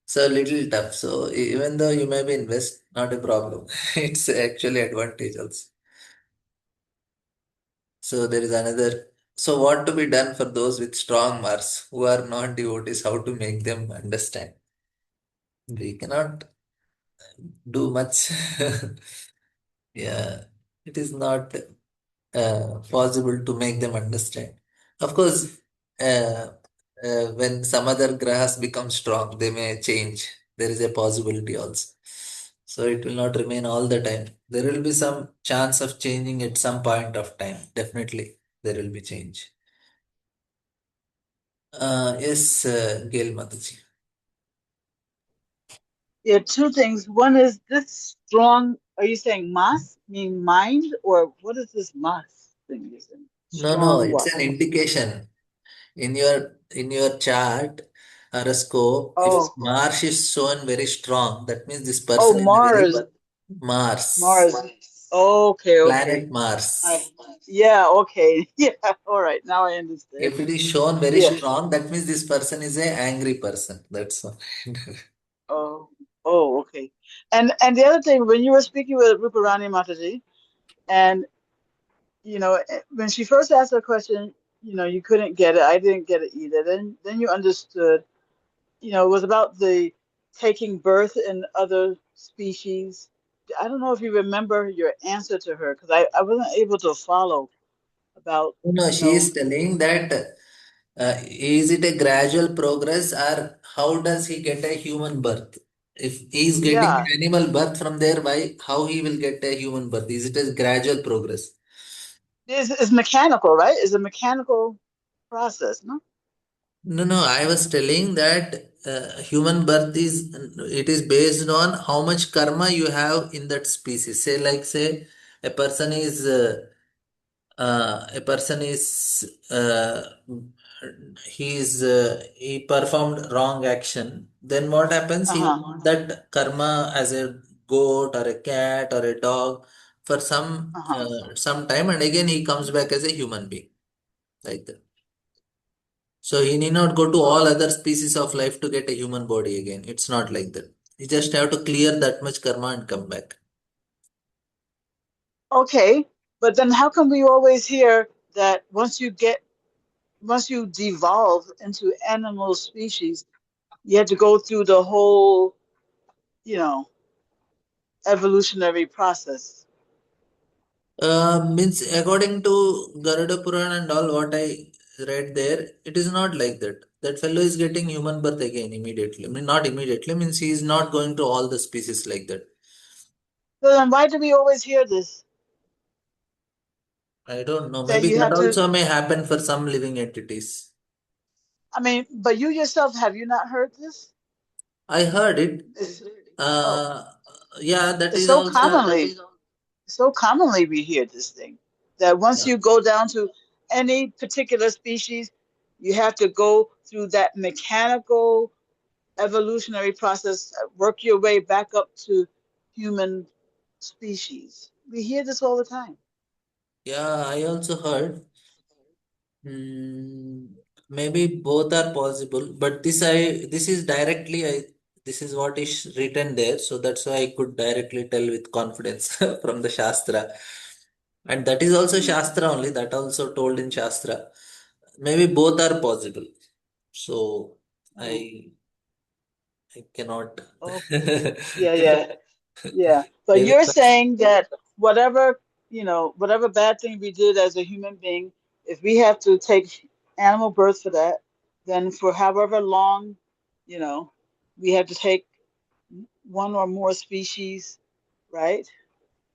S1: So little tough. So even though you may be in West, not a problem. It's actually advantage also. So there is another. So what to be done for those with strong marks who are not devotees? How to make them understand? We cannot do much. Yeah, it is not possible to make them understand. Of course, uh, when some other grahas become strong, they may change. There is a possibility also. So it will not remain all the time. There will be some chance of changing at some point of time. Definitely, there will be change. Yes, Gail Mataji.
S2: Yeah, two things. One is this strong. Are you saying mas mean mind, or what is this mas thing you're saying?
S1: No, no,
S2: Strong
S1: it's
S2: what?
S1: an indication. In your chart horoscope, if
S2: Oh,
S1: Mars is shown very strong, that means this
S2: oh,
S1: person is a very
S2: Mars,
S1: Mars,
S2: Mars. Okay, okay.
S1: planet Mars.
S2: Yeah, okay. Yeah, all right. Now I understand.
S1: If it is shown very
S2: Yeah.
S1: strong, that means this person is a angry person. That's all.
S2: Oh, oh, okay. And the other thing, when you were speaking with Ruparani Mataji, and when she first asked the question, you couldn't get it. I didn't get it either. Then you understood. It was about the taking birth in other species. I don't know if you remember your answer to her because I wasn't able to follow about,
S1: No,
S2: you
S1: she
S2: know,
S1: is telling that is it a gradual progress or how does he get a human birth? If he is getting
S2: yeah,
S1: animal birth from there, why how he will get a human birth? Is it a gradual progress?
S2: it's mechanical, right? It's a mechanical process, no?
S1: No, no, I was telling that human birth it is based on how much karma you have in that species. Say a person is a person is he performed wrong action. Then what happens? He
S2: Uh-huh.
S1: that karma as a goat or a cat or a dog for
S2: Uh-huh.
S1: some time, and again he comes back as a human being like that. So he need not go to
S2: Oh,
S1: all other species of life to get a human body again. It's not like that. You just have to clear that much karma and come back.
S2: okay. But then how come we always hear that once you devolve into animal species, you have to go through the whole, you know, evolutionary process?
S1: Means according to Garuda Purana and all what I read there, it is not like that. That fellow is getting human birth again immediately. I mean, not immediately, means he is not going to all the species like that.
S2: So then why do we always hear this?
S1: I don't know.
S2: That
S1: Maybe
S2: you
S1: that
S2: have to,
S1: also may happen for some living entities.
S2: I mean, but you yourself, have you not heard this?
S1: I heard it.
S2: It's, oh,
S1: Uh, yeah, that
S2: it's
S1: is
S2: so
S1: also.
S2: commonly we hear this thing that once
S1: Yeah,
S2: you go down to any particular species, you have to go through that mechanical evolutionary process, work your way back up to human species. We hear this all the time.
S1: yeah, I also heard. Hmm, maybe both are possible, but this is directly this is what is written there, so that's why I could directly tell with confidence from the Shastra. And that is also
S2: Mm.
S1: Shastra only, that also told in Shastra. Maybe both are possible. So
S2: Oh,
S1: I cannot
S2: okay. Yeah, yeah, yeah. But
S1: give it
S2: you're
S1: back.
S2: saying that whatever, whatever bad thing we did as a human being, if we have to take animal birth for that, then for however long, you know, we have to take one or more species, right?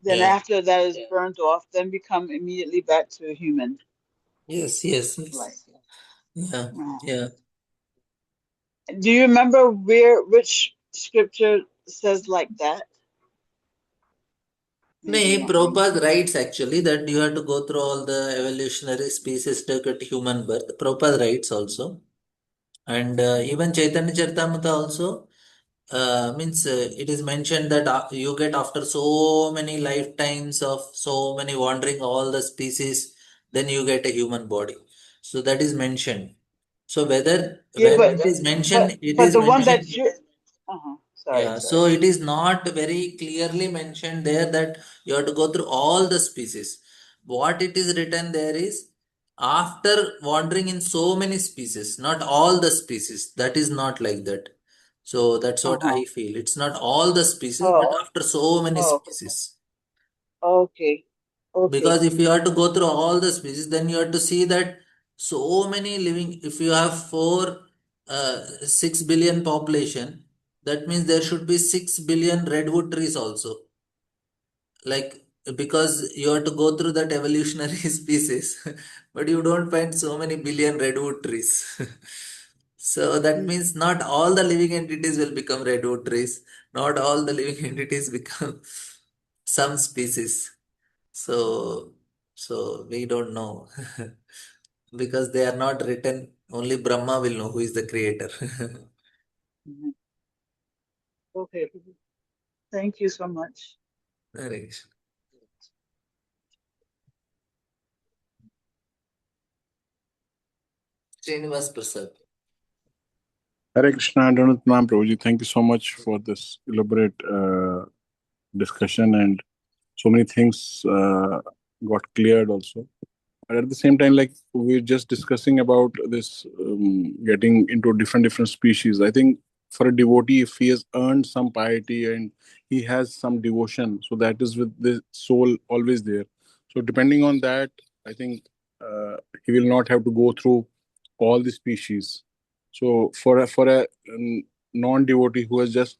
S2: Then
S1: Yeah.
S2: after that is burnt off, then we come immediately back to human
S1: Yes, yes, yes.
S2: life.
S1: Yeah,
S2: Wow.
S1: yeah.
S2: Do you remember which scripture says like that?
S1: No,
S2: Maybe you don't remember.
S1: Prabhupada writes actually that you have to go through all the evolutionary species to get human birth. Prabhupada writes also. And even Chaitanya Charitamrita also means it is mentioned that you get after so many lifetimes of so many wandering all the species, then you get a human body. So that is mentioned. So whether
S2: Yeah,
S1: when it is mentioned, it
S2: but
S1: is
S2: the one that
S1: mentioned.
S2: you uh-huh. Sorry,
S1: Yeah,
S2: sorry.
S1: so it is not very clearly mentioned there that you have to go through all the species. What it is written there is after wandering in so many species, not all the species. That is not like that. So that's what
S2: Uh-huh.
S1: I feel. It's not all the species, but
S2: Oh,
S1: after so many
S2: oh,
S1: species.
S2: okay. Okay.
S1: Because if you have to go through all the species, then you have to see that so many living, if you have 6 billion population, that means there should be 6 billion redwood trees also. Like, because you have to go through that evolutionary species, but you don't find so many billion redwood trees. So that
S2: Mm,
S1: means not all the living entities will become redwood trees, not all the living entities become some species. So, so we don't know because they are not written. Only Brahma will know who is the creator.
S2: mhm. Okay. Thank you so much.
S1: Hare Krishna. Srinivas Prasad.
S5: Hare Krishna, Danut Nam Prabhuji. Thank you so much for this elaborate discussion, and so many things got cleared also. But at the same time, like we're just discussing about this getting into different species. I think for a devotee, if he has earned some piety and he has some devotion, so that is with the soul always there. So depending on that, I think he will not have to go through all the species. So for a non-devotee who has just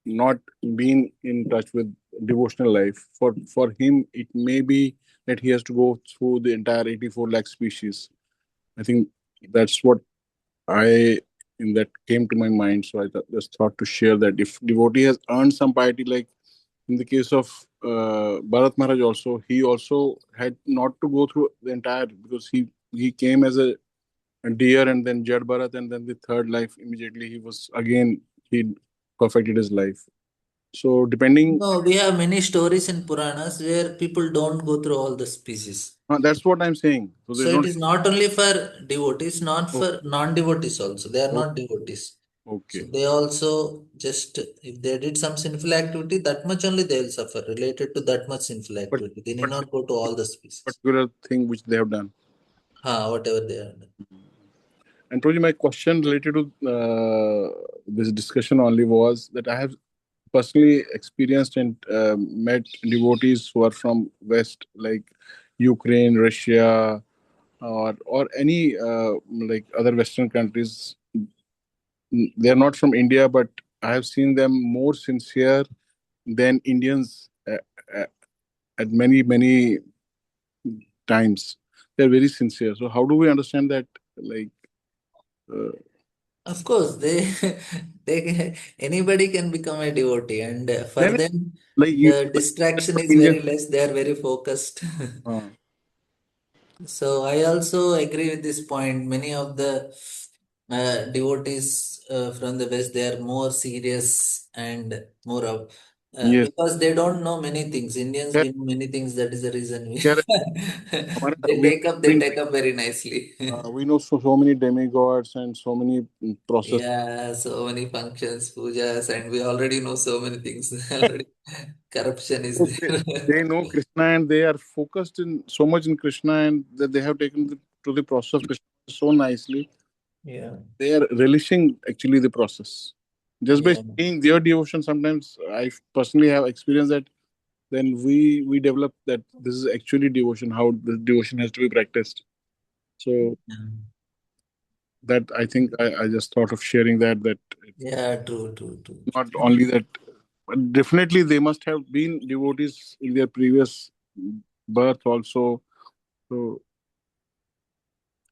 S5: not been in touch with devotional life, for him it may be that he has to go through the entire 84 lakh species. I think that's what I in that came to my mind. So I just thought to share that if devotee has earned some piety, like in the case of Bharat Maharaj, also he also had not to go through the entire, because he came as a deer and then Jad Bharat, and then the third life immediately he was again, he perfected his life. So depending,
S1: No, we have many stories in Puranas where people don't go through all the species.
S5: that's what I'm saying. So they
S1: So it
S5: don't.
S1: is not only for devotees, not
S5: Oh,
S1: for non-devotees also. They are
S5: oh,
S1: not devotees. So
S5: okay.
S1: they also just, if they did some sinful activity, that much only they will suffer related to that much sinful
S5: But
S1: activity. They need
S5: but
S1: not go to all the species.
S5: particular thing which they have done.
S1: Whatever they are done.
S5: And Proji, my question related to this discussion only was that I have personally experienced and met devotees who are from West, like Ukraine, Russia, or any like other Western countries. They are not from India, but I have seen them more sincere than Indians uh, at many times. They're very sincere. So how do we understand that? Like
S1: Of course, anybody can become a devotee, and for
S5: Then
S1: them,
S5: like you,
S1: the distraction is
S5: Indian.
S1: very less. They are very focused.
S5: Uh,
S1: So I also agree with this point. Many of the devotees from the West, they are more serious and more of
S5: yes,
S1: because they don't know many things. Indians,
S5: correct,
S1: we know many things. That is the reason we
S5: correct. We,
S1: they take up very nicely.
S5: we know so many demigods and so many process.
S1: Yeah, so many functions, pujas, and we already know so many things. Already, corruption is
S5: So they
S1: there.
S5: know Krishna and they are focused in so much in Krishna and that they have taken to the process of Krishna so nicely.
S1: Yeah,
S5: They are relishing actually the process. Just by
S1: yeah,
S5: seeing their devotion, sometimes I personally have experienced that then we develop that this is actually devotion, how the devotion has to be practiced. So
S1: yeah.
S5: that I think I just thought of sharing that it's
S1: Yeah, true, true, true.
S5: not only that, but definitely they must have been devotees in their previous birth also. So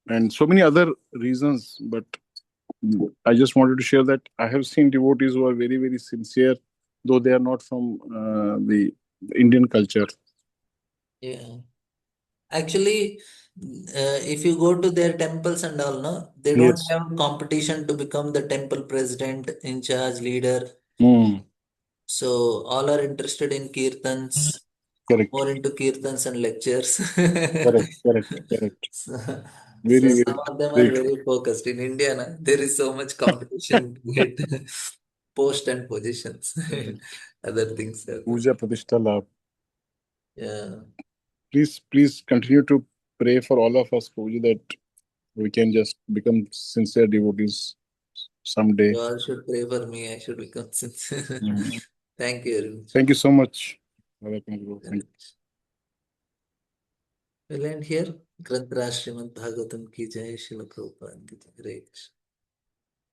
S5: and so many other reasons, but I just wanted to share that I have seen devotees who are very, very sincere, though they are not from the Indian culture.
S1: Yeah. Actually, if you go to their temples and all, no, they don't
S5: Yes.
S1: have competition to become the temple president, in charge, leader.
S5: Hmm.
S1: So all are interested in kirtans,
S5: Correct.
S1: more into kirtans and lectures.
S5: Correct. Correct. Correct.
S1: So,
S5: Very,
S1: so some
S5: very,
S1: of them are
S5: very
S1: very focused. In India, na, there is so much competition to get post and positions.
S5: true.
S1: Other things are there.
S5: Puja Pratishtha Labh.
S1: Yeah.
S5: Please continue to pray for all of us, Puja, that we can just become sincere devotees someday.
S1: You all should pray for me. I should become sincere.
S5: Mm.
S1: Thank you very much.
S5: Thank you so much. Thank you.
S1: We'll end here. Granth Raj Srimad Bhagavatam ki jai, Srila Prabhupada ki jai. Hare Krishna.